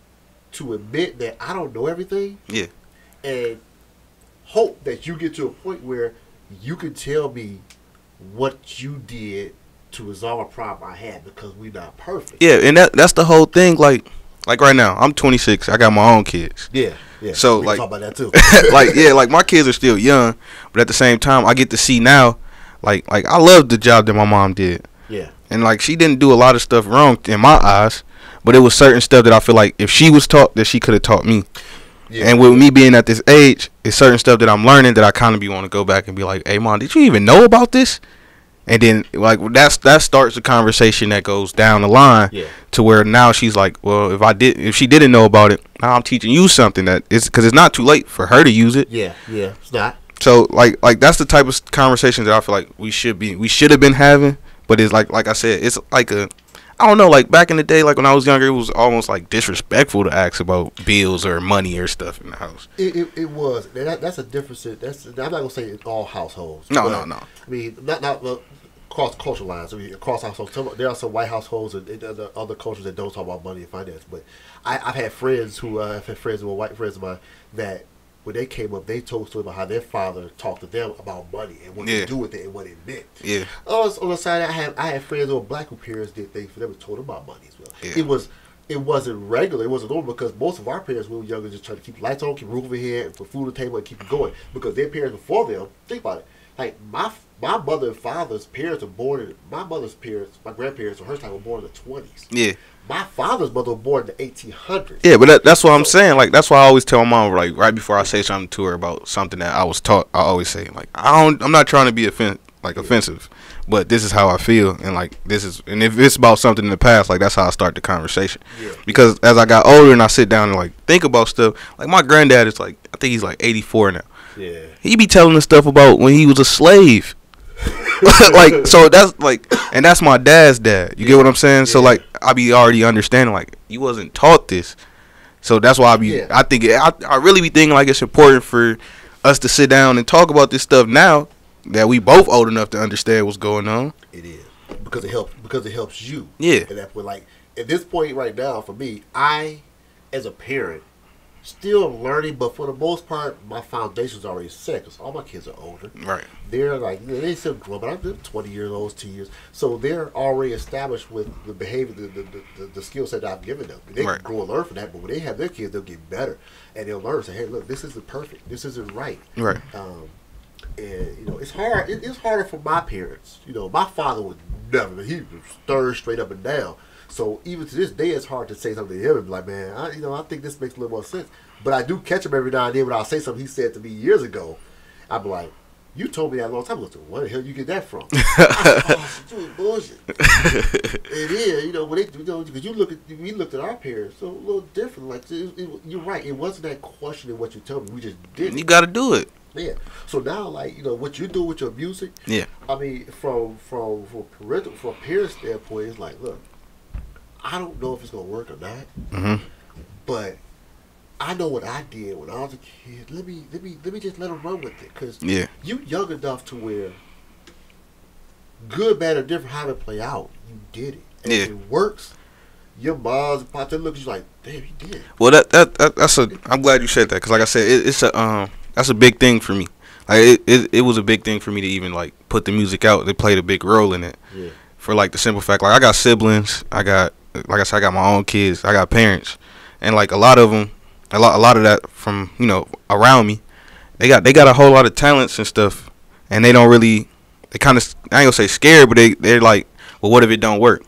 to admit that I don't know everything. Yeah. And hope that you get to a point where you can tell me what you did to resolve a problem I had, because we're not perfect. Yeah, and that's the whole thing. Like right now, I'm 26. I got my own kids. Yeah. Yeah. So we can talk about that too. like my kids are still young, but at the same time, I get to see now. Like I love the job that my mom did. Yeah. And like she didn't do a lot of stuff wrong in my eyes, but it was certain stuff that I feel like if she was taught, that she could have taught me. Yeah. And with me being at this age, it's certain stuff that I'm learning that I kind of want to go back and be like, hey, Mom, did you even know about this? And then, like, that starts a conversation that goes down the line to where now she's like, well, if she didn't know about it, now I'm teaching you something that is, because it's not too late for her to use it. Yeah, it's not. So, like that's the type of conversation that I feel like we should have been having. But it's like I said, it's like I don't know, like back in the day, like when I was younger, it was almost like disrespectful to ask about bills or money or stuff in the house. It was. That's a difference. I'm not gonna say in all households. No. I mean, not across cultural lines. I mean, across households. There are some white households and other cultures that don't talk about money and finance. But I've had friends who white friends of mine that when they came up, they told stories about how their father talked to them about money and what to do with it and what it meant. Yeah. On the side, I had friends who were black who parents did things for them and told them about money as well. Yeah. It wasn't regular. It wasn't normal because most of our parents when we were younger just tried to keep the lights on, keep a roof over here, and put food on the table and keep it going. Because their parents before them, think about it. Like my mother and father's parents were born. My mother's parents, my grandparents, or her time were born in the 20s. Yeah. My father's mother was born in the 1800s. Yeah, but that's what I'm saying. Like that's why I always tell my mom, like right before I say something to her about something that I was taught, I always say like I'm not trying to be offensive, but this is how I feel, and like and if it's about something in the past, like that's how I start the conversation. Yeah. Because as I got older and I sit down and like think about stuff, like my granddad is like I think he's like 84 now. Yeah. He be telling us stuff about when he was a slave. Like so that's like, and that's my dad's dad. You get what I'm saying? Yeah. So like I be already understanding like you wasn't taught this, so that's why I think I really be thinking like it's important for us to sit down and talk about this stuff now that we both old enough to understand what's going on. It is. because it helps you. Yeah. At that point, like at this point right now, for me, I, as a parent, still learning, but for the most part, my foundation's already set because all my kids are older. Right. They're like, they still grow, but I'm 20 years old, 2 years. So they're already established with the behavior, the skill set that I've given them. They can grow and learn from that, but when they have their kids, they'll get better. And they'll learn, say, hey, look, this isn't perfect. This isn't right. Right. And, it's hard. It's harder for my parents. My father would never, he was third straight up and down. So even to this day, it's hard to say something to him and be like, man, I think this makes a little more sense. But I do catch him every now and then when I'll say something he said to me years ago. I'll be like, you told me that a long time ago. Where the hell you get that from? I said, oh, bullshit. It is, when they, because we looked at our parents so a little different. Like you're right. It wasn't that questioning what you told me. We just did. You got to do it. Yeah. So now, like what you do with your music. Yeah. I mean, from a parent standpoint, it's like, look, I don't know if it's gonna work or not, but I know what I did when I was a kid. Let me just let them run with it, cause you young enough to where good, bad, or different, how it play out, you did it, and if it works. Your mom's and pops, they look at you like, damn, you did it. Well, that's I'm glad you said that, cause like I said, it's that's a big thing for me. Like it was a big thing for me to even like put the music out. They played a big role in it. Yeah. For like the simple fact, like I got siblings, like I said, I got my own kids, I got parents, and like a lot of them, a lot of that from around me, they got a whole lot of talents and stuff, and they don't really, they kind of, I ain't gonna say scared, but they're like, well, what if it don't work?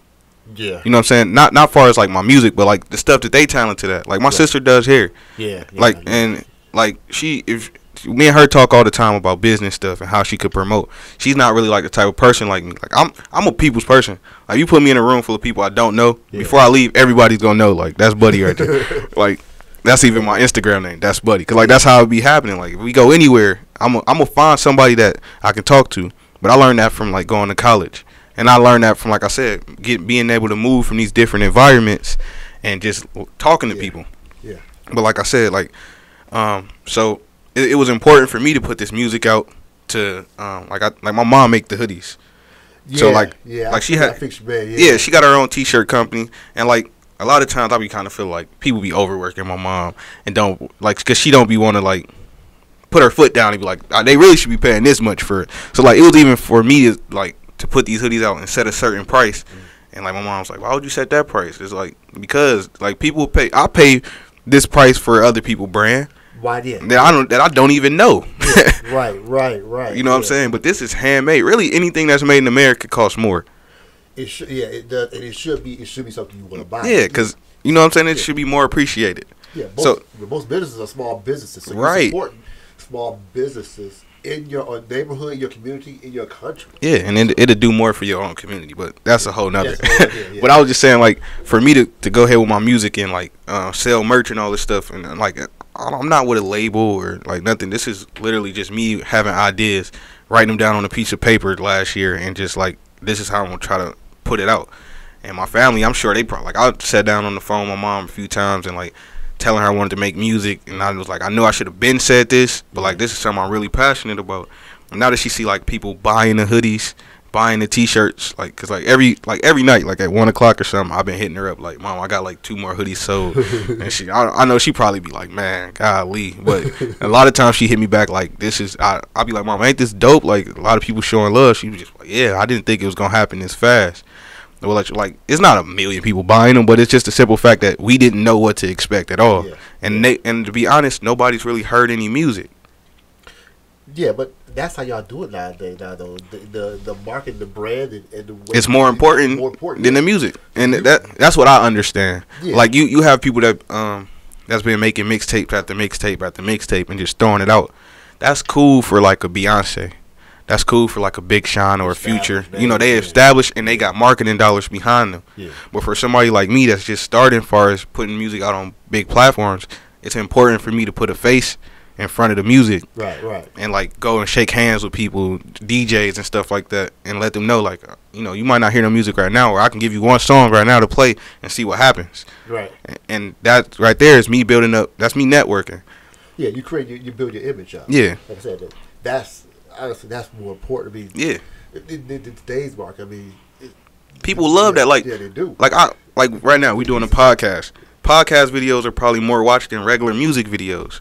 Yeah. You know what I'm saying? Not far as like my music, but like the stuff that they talented at. Like my sister does hair. Yeah. Like and like if me and her talk all the time about business stuff and how she could promote. She's not really like the type of person like me. Like I'm a people's person. Like you put me in a room full of people I don't know, before I leave, everybody's gonna know. Like that's Buddy right there. Like that's even my Instagram name. That's Buddy. Cause like that's how it be happening. Like if we go anywhere, I'm gonna find somebody that I can talk to. But I learned that from like going to college, and I learned that from, like I said, being able to move from these different environments and just talking to people. Yeah. But like I said, like so. It was important for me to put this music out to like my mom make the hoodies. Yeah, so like she had she got her own t-shirt company, and like a lot of times I be kind of feel like people be overworking my mom and don't like, cause she don't be want to like put her foot down and be like, they really should be paying this much for it. So like it was even for me to put these hoodies out and set a certain price, and like my mom's like, why would you set that price? It's like, because like people pay, I pay this price for other people brand. Why did that I don't even know. Right. You know what I'm saying? But this is handmade. Really, anything that's made in America costs more. It should, it does, and it should be something you want to buy. Yeah, because you know what I'm saying. It should be more appreciated. Yeah. Most businesses are small businesses, so right. You support small businesses in your neighborhood, in your community, in your country. Yeah, and it'll do more for your own community, but that's a whole nother. But I was just saying, like, for me to go ahead with my music and like sell merch and all this stuff, and like I'm not with a label or like nothing. This is literally just me having ideas, writing them down on a piece of paper last year, and just like, this is how I'm gonna try to put it out. And my family, I'm sure they probably, like, I sat down on the phone with my mom a few times and like telling her I wanted to make music, and I was like, I know I should have been said this, but like this is something I'm really passionate about. And now that she see like people buying the hoodies, buying the t-shirts, like, cause like every night, like at 1 o'clock or something, I've been hitting her up like, Mom, I got like 2 more hoodies sold. And I know she probably be like, man, golly, but a lot of times she hit me back like, this is, I'll be like, Mom, ain't this dope? Like a lot of people showing love. She was just like, yeah, I didn't think it was gonna happen this fast. Well, like it's not a million people buying them, but it's just a simple fact that we didn't know what to expect at all. Yeah. And to be honest, nobody's really heard any music. Yeah, but that's how y'all do it nowadays. Now, though, the market, the brand, and the way it's more important than the music, and that's what I understand. Yeah. Like you have people that that's been making mixtape after mixtape after mixtape and just throwing it out. That's cool for like a Beyonce. That's cool for like a Big Sean or a Future. You know, they established and they got marketing dollars behind them. Yeah. But for somebody like me that's just starting as far as putting music out on big platforms, it's important for me to put a face in front of the music. Right. And like go and shake hands with people, DJs and stuff like that, and let them know, like, you know, you might not hear no music right now, or I can give you one song right now to play and see what happens. Right. And that right there is me building up, that's me networking. Yeah, you build your image up. Yeah. Like I said, that's honestly, that's more important to me. Yeah. In today's market, I mean, People love that. Like, yeah, they do. Like right now we doing a podcast. Podcast videos are probably more watched than regular music videos.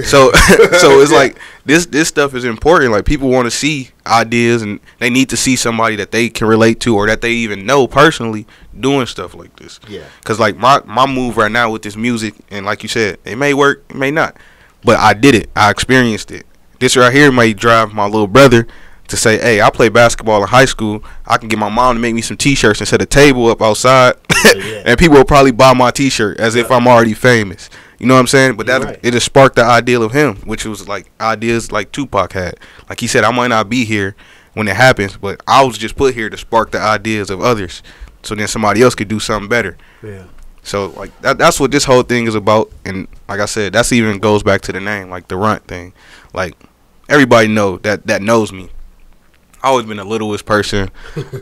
So it's like this stuff is important. Like, people want to see ideas, and they need to see somebody that they can relate to or that they even know personally doing stuff like this. Yeah. Cause like my move right now with this music, and like you said, it may work, it may not, but I did it. I experienced it. This right here may drive my little brother to say, hey, I played basketball in high school. I can get my mom to make me some T-shirts and set a table up outside, and people will probably buy my T-shirt as if I'm already famous. You know what I'm saying? But it just sparked the ideal of him, which was like ideas like Tupac had. Like he said, I might not be here when it happens, but I was just put here to spark the ideas of others, so then somebody else could do something better. Yeah. So like that's what this whole thing is about. And like I said, that's even goes back to the name, like the Runt thing. Like, everybody that knows me. I always been the littlest person,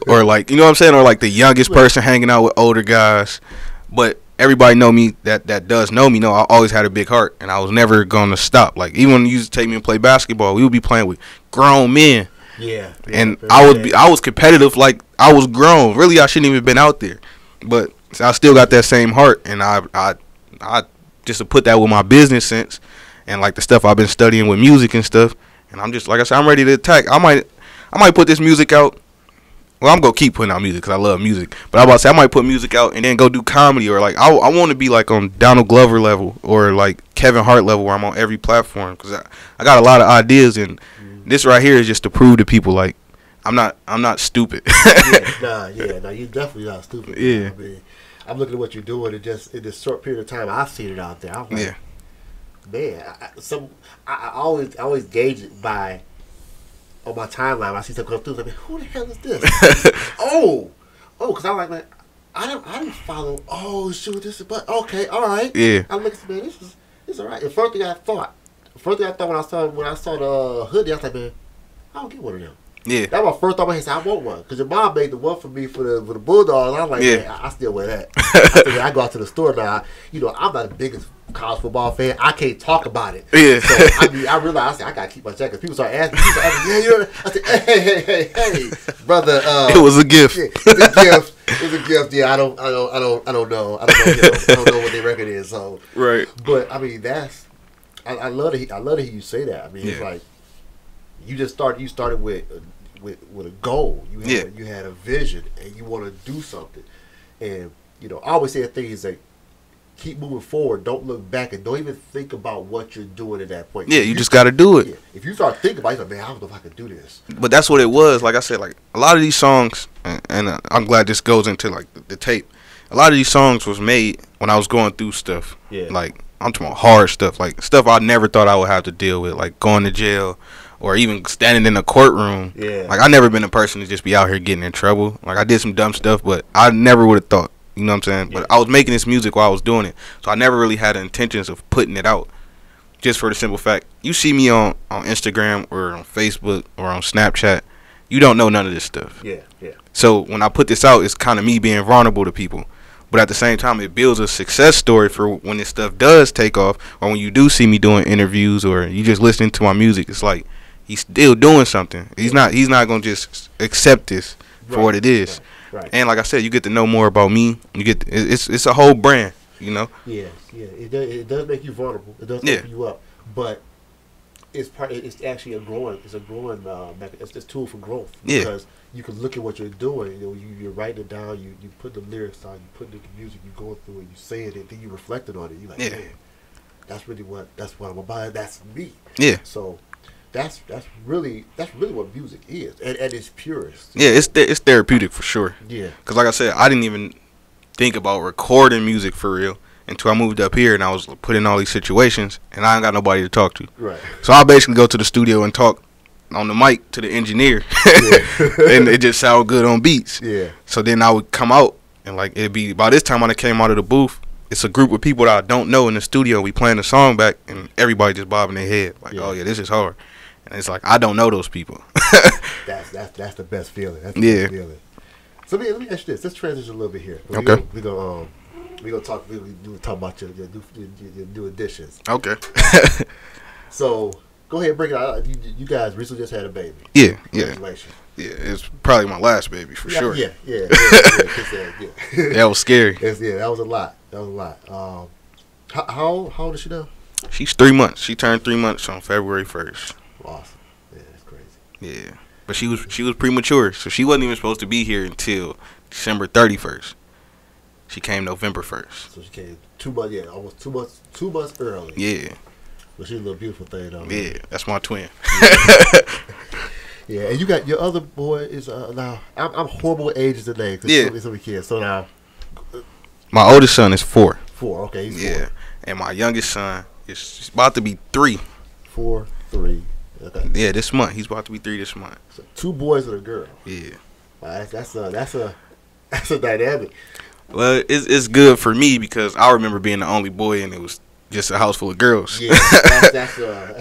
or like, you know what I'm saying, or like the youngest person hanging out with older guys. But everybody know me that does know me. Know I always had a big heart, and I was never gonna stop. Like, even when you used to take me and play basketball, we would be playing with grown men. Yeah. And I was competitive, like I was grown. Really, I shouldn't even been out there, but I still got that same heart, and I just to put that with my business sense and like the stuff I've been studying with music and stuff. And I'm just, like I said, I'm ready to attack. I might put this music out. Well, I'm going to keep putting out music because I love music. But I'm about to say, I might put music out and then go do comedy. Or, like, I want to be, like, on Donald Glover level or, like, Kevin Hart level, where I'm on every platform. Because I got a lot of ideas. And this right here is just to prove to people, like, I'm not stupid. Nah, you're definitely not stupid. Yeah. I mean, I'm looking at what you're doing. And just in this short period of time, I've seen it out there. I'm like, man, I always gauge it by, on my timeline, I see something come through. Like, who the hell is this? Because I'm like, man, I didn't follow. Oh shoot, this is but okay, all right. Yeah. I'm looking, man, this is all right. The first thing I thought when I saw the hoodie, I was like, man, I don't get one of them. Yeah. That was my first thought. I said, I want one because your mom made the one for me for the Bulldogs. I was like, man, I still wear that. I said, I go out to the store now. You know, I'm not the biggest college football fan. I can't talk about it. Yeah. So I realized I gotta keep my jacket. People start asking. Yeah, you know. I said, hey, brother. It was a gift. Yeah, it's a gift. It's a gift. Yeah, I don't know. I don't know. I don't know what their record is. So right. But I mean, I love to hear you say that. I mean, it's like you started with a goal. You had a vision, and you want to do something. And you know, I always say a thing is like, keep moving forward. Don't look back, and don't even think about what you're doing at that point. Yeah, you just got to do it. Yeah. If you start thinking about it, like, man, I don't know if I can do this. But that's what it was. Like I said, like a lot of these songs, and I'm glad this goes into like the tape. A lot of these songs was made when I was going through stuff. Yeah. Like, I'm talking about hard stuff, like stuff I never thought I would have to deal with, like going to jail or even standing in a courtroom. Yeah. Like, I never been a person to just be out here getting in trouble. Like, I did some dumb stuff, but I never would have thought. You know what I'm saying? Yeah. But I was making this music while I was doing it, so I never really had the intentions of putting it out. Just for the simple fact, you see me on Instagram or on Facebook or on Snapchat, you don't know none of this stuff. Yeah. So when I put this out, it's kind of me being vulnerable to people. But at the same time, it builds a success story for when this stuff does take off, or when you do see me doing interviews or you just listening to my music. It's like, he's still doing something. He's not going to just accept this for what it is. Right. And like I said, you get to know more about me. You get it's a whole brand, you know. Yeah. It does make you vulnerable. It does open you up, but it's actually a growing it's a tool for growth. Because you can look at what you're doing. You know, you're writing it down. You put the lyrics down. You put the music. You go through it. You saying it. Then you reflecting on it. You like, man, that's what I'm about. That's me. Yeah. So. That's really what music is, and at its purest. Yeah, it's therapeutic for sure. Yeah. Cause like I said, I didn't even think about recording music for real until I moved up here and I was put in all these situations and I ain't got nobody to talk to. Right. So I basically go to the studio and talk on the mic to the engineer, and it just sound good on beats. Yeah. So then I would come out and like it'd be by this time when I came out of the booth, it's a group of people that I don't know in the studio. We playing the song back and everybody just bobbing their head like, oh yeah, this is hard. And it's like, I don't know those people. That's the best feeling. That's the best feeling. So let me ask you this. Let's transition a little bit here. We're gonna talk about your new additions. Okay. So Go ahead, bring it out. You guys recently just had a baby. Yeah, Congratulations. Yeah, it's probably my last baby for sure. Yeah. That was scary. That was a lot. How old is she now? She's 3 months. She turned 3 months on February 1st. Awesome. Yeah, that's crazy. Yeah, but she was premature, so she wasn't even supposed to be here until December 31st. She came November 1st. So she came 2 months. Yeah, almost 2 months early. Yeah. But she's a little beautiful thing, though. Yeah, that's my twin. Yeah, and you got your other boy is now. I'm horrible with ages today. Yeah. So many kids. So now, my oldest son is 4. 4. Okay. He's 4. Yeah, and my youngest son is about to be 3. 4, 3. Okay. Yeah, this month he's about to be 3 this month. So 2 boys and a girl. Yeah. Wow, that's a dynamic. Well, it's good for me because I remember being the only boy and it was just a house full of girls. Yeah, that's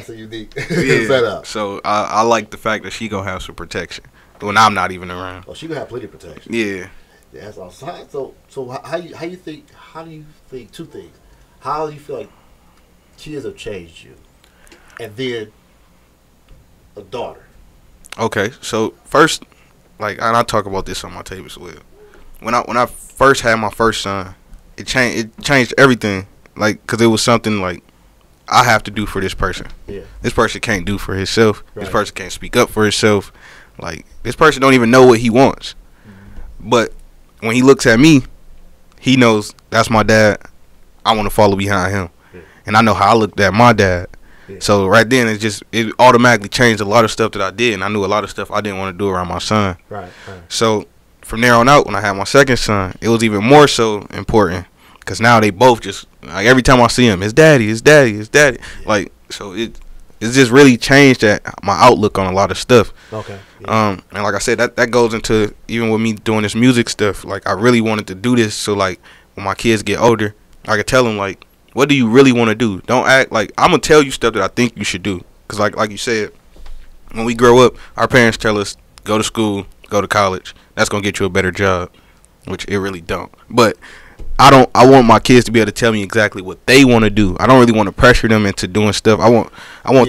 a unique setup. So I like the fact that she gonna have some protection when I'm not even around. Oh, she gonna have plenty of protection. Yeah. Yeah, that's awesome. So how do you think 2 things? How do you feel like kids have changed you, and then a daughter? Okay, so first, and I talk about this on my tape as well. When I first had my first son, it changed everything. Cause it was something I have to do for this person. Yeah. This person can't do for himself. Right. This person can't speak up for himself. This person don't even know what he wants. Mm-hmm. But when he looks at me, he knows that's my dad. I want to follow behind him. Yeah. And I know how I looked at my dad. Yeah. So right then it automatically changed a lot of stuff that I did, and I knew a lot of stuff I didn't want to do around my son. Right. So from there on out, when I had my second son, it was even more so important. Because now they both just, every time I see him, it's daddy. Yeah. So it's just really changed my outlook on a lot of stuff. Okay. Yeah. And like I said, that goes into even with me doing this music stuff. I really wanted to do this so, when my kids get older, I could tell them, what do you really want to do? Don't act I'm going to tell you stuff that I think you should do. Because like you said, when we grow up, our parents tell us, go to school, go to college. That's going to get you a better job, which it really don't. But I want my kids to be able to tell me exactly what they want to do. I don't really want to pressure them into doing stuff. I want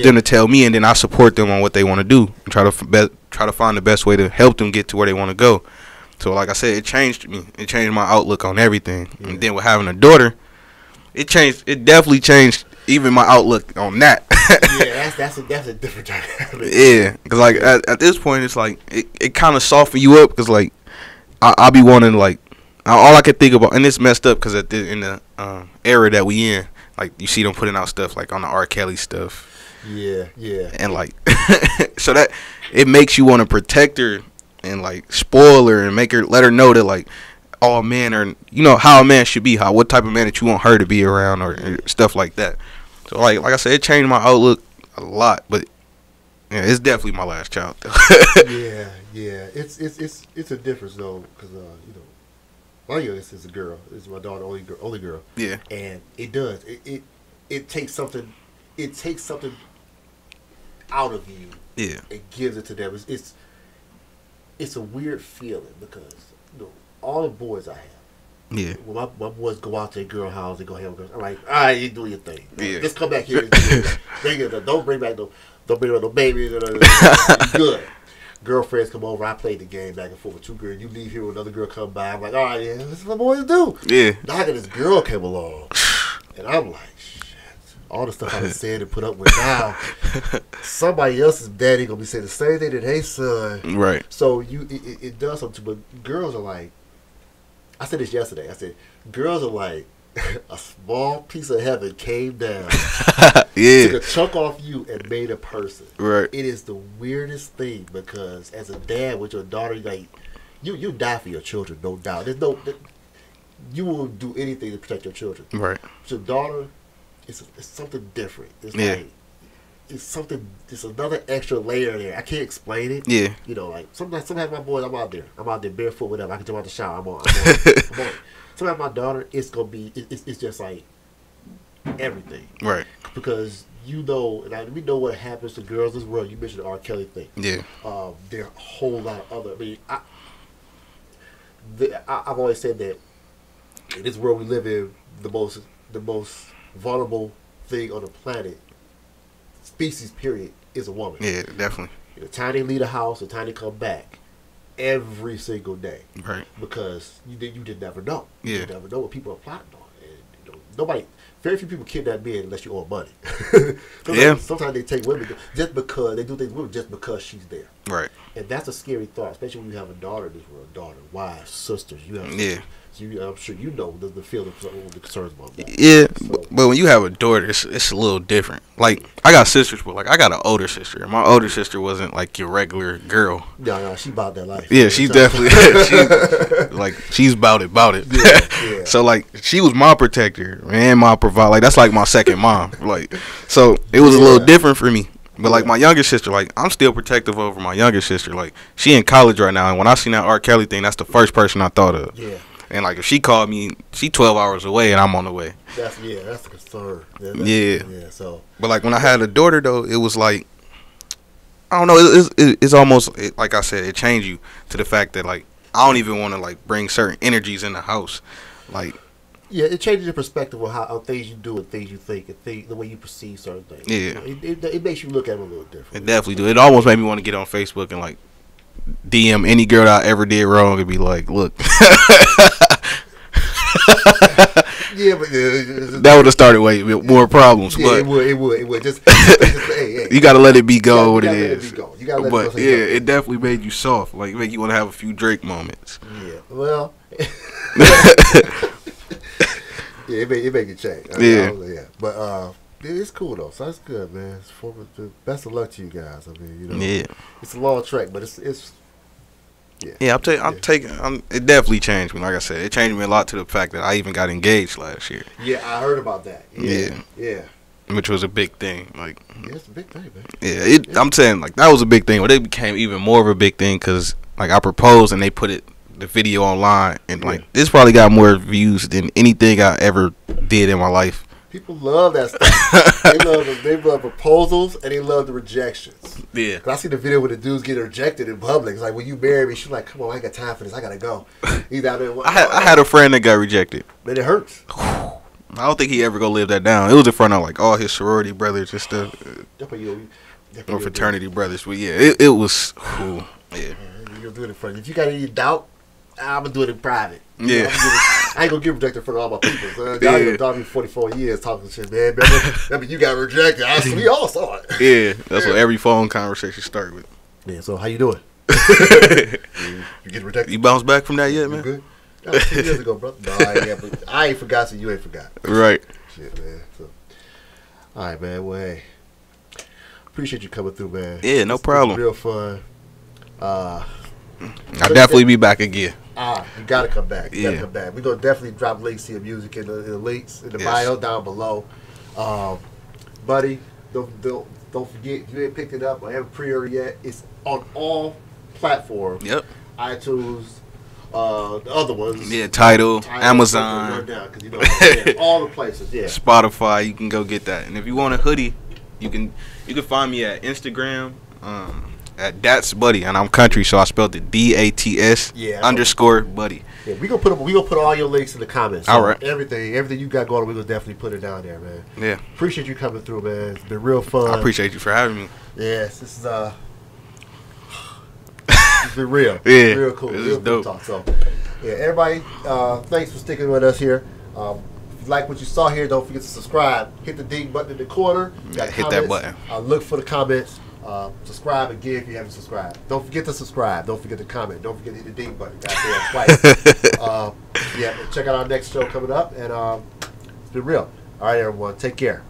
them to tell me, and then I support them on what they want to do and try to find the best way to help them get to where they want to go. So like I said, it changed me. It changed my outlook on everything. Yeah. And then with having a daughter, it definitely changed even my outlook on that. Yeah, that's a different dynamic. Yeah, because at this point, it's it kind of soften you up because I'll be wanting all I could think about, and it's messed up because in the era that we in, you see them putting out stuff on the R. Kelly stuff. Yeah. And so that it makes you want to protect her and spoil her and let her know that all men are, how a man should be, what type of man that you want her to be around or stuff like that. So like I said, it changed my outlook a lot, but yeah, it's definitely my last child though. Yeah. It's a difference though, because my youngest is a girl. It's my daughter, only girl. Yeah. And it does. It takes something. It takes something out of you. Yeah. It gives it to them. It's a weird feeling because all the boys I have. Yeah. When my boys go out to their girl house, they go hang with girls. I'm like, all right, you do your thing. Yeah. Just come back here. Don't bring back no babies. You're good. Girlfriends come over, I play the game back and forth with 2 girls. You leave here, another girl come by. I'm like, all right, yeah, this is what boys do. Yeah. Now I got this girl came along, and I'm like, shit. All the stuff I said and put up with now, somebody else's daddy gonna be saying the same thing that, hey son. Right. So it does something. But girls are like, I said this yesterday. I said girls are like a small piece of heaven came down. Yeah. Took a chunk off you and made a person. Right. It is the weirdest thing because as a dad with your daughter, you die for your children, no doubt. You will do anything to protect your children. Right. But your daughter, it's something different. It's it's something. It's another extra layer there. I can't explain it. Yeah. Sometimes my boys, I'm out there barefoot, whatever. I can jump out the shower. I'm on. Sometimes my daughter, it's gonna be. It's just everything. Right. Because we know what happens to girls in this world. You mentioned the R. Kelly thing. Yeah. There are a whole lot of other. I mean, I've always said that in this world we live in, the most vulnerable thing on the planet species period is a woman. Yeah, definitely. The time they leave the house, the time they come back, every single day. Right. Because you did never know. Yeah. You never know what people are plotting on. And, nobody, very few people kidnap men unless you owe money. Sometimes they take women just because they do things with women just because she's there. Right. And that's a scary thought, especially when you have a daughter in this world. Daughter, wives, sisters. You have sisters. So I'm sure you know the feeling, the concerns about that. Yeah, so. But when you have a daughter, it's a little different. Like, I got sisters, but like I got an older sister. And my older sister wasn't like your regular girl. No, she about that life. Yeah, she's definitely she's about it. Yeah. So like she was my protector and my provider. Like that's like my second mom. Like so it was a little different for me. But like my younger sister, like I'm still protective over my younger sister. Like she in college right now, and when I seen that R. Kelly thing, that's the first person I thought of. Yeah. And like if she called me, she 12 hours away and I'm on the way. That's the concern. Yeah. So. But like when I had a daughter though, it was like I don't know. It's almost like I said, it changed you to the fact that like I don't even want to like bring certain energies in the house, like. Yeah, it changes your perspective on how things you do and things you think and the way you perceive certain things. Yeah. It makes you look at them a little different. It definitely do. It almost made me want to get on Facebook and like DM any girl that I ever did wrong and be like, look. Yeah, but that would have started way more problems. Yeah, but it would. Just hey. You gotta let it be go what it is. You gotta let but it go. It definitely made you soft. Like, make you want to have a few Drake moments. Yeah, well. Yeah, it make it change. Yeah, but it's cool though. So that's good, man. Best of luck to you guys. I mean, yeah, it's a long track, but it's yeah. It definitely changed me. Like I said, it changed me a lot to the fact that I even got engaged last year. Yeah, I heard about that. Yeah. Which was a big thing. Like, yeah, it's a big thing, man. Yeah, I'm saying like that was a big thing, but it became even more of a big thing because like I proposed and they put the video online, and like this probably got more views than anything I ever did in my life. People love that stuff. they love proposals and they love the rejections. Yeah. I see the video where the dudes get rejected in public. It's like, when you marry me, she's like, come on, I ain't got time for this. I gotta go. He's out there. I had a friend that got rejected. Man, it hurts. I don't think he ever gonna live that down. It was in front of like all his sorority brothers and stuff, or fraternity brothers. But yeah, it was cool. Yeah. You'll do it in front. If you got any doubt, I'm gonna do it in private. Yeah. I ain't gonna get rejected in front of all my people. So y'all gonna dog me 44 years talking shit, man. Remember you got rejected. We all saw it. Yeah, that's what every phone conversation start with. Yeah, so how you doing? You get rejected? You bounced back from that yet, man? Good? That was 2 years ago, brother. No, I ain't forgot, so you ain't forgot. Right. Shit, man. So, all right, man. Well, hey, appreciate you coming through, man. Yeah, no problem. Real fun. I'll definitely be back again. You gotta come back. You gotta come back. We're gonna definitely drop links to your music in the links in the bio down below. Buddy, don't forget, if you ain't picked it up or haven't pre-ordered yet, it's on all platforms. Yep. iTunes, the other ones. Yeah, Tidal, Amazon. All the places. Yeah. Spotify, you can go get that. And if you want a hoodie, you can find me at Instagram. At That's Buddy, and I'm country, so I spelled it DATS _ Buddy. Yeah, we gonna put all your links in the comments. So all right. Everything you got going on, we gonna definitely put it down there, man. Yeah. Appreciate you coming through, man. It's been real fun. I appreciate you for having me. Yes, this is it's been real. Yeah. Real cool. This real is dope. Talk. So, yeah, everybody, thanks for sticking with us here. If you like what you saw here, don't forget to subscribe. Hit the ding button in the corner. Hit that button. Look for the comments. Subscribe again if you haven't subscribed. Don't forget to subscribe. Don't forget to comment. Don't forget to hit the ding button. Twice. Check out our next show coming up, and it's been real. All right, everyone. Take care.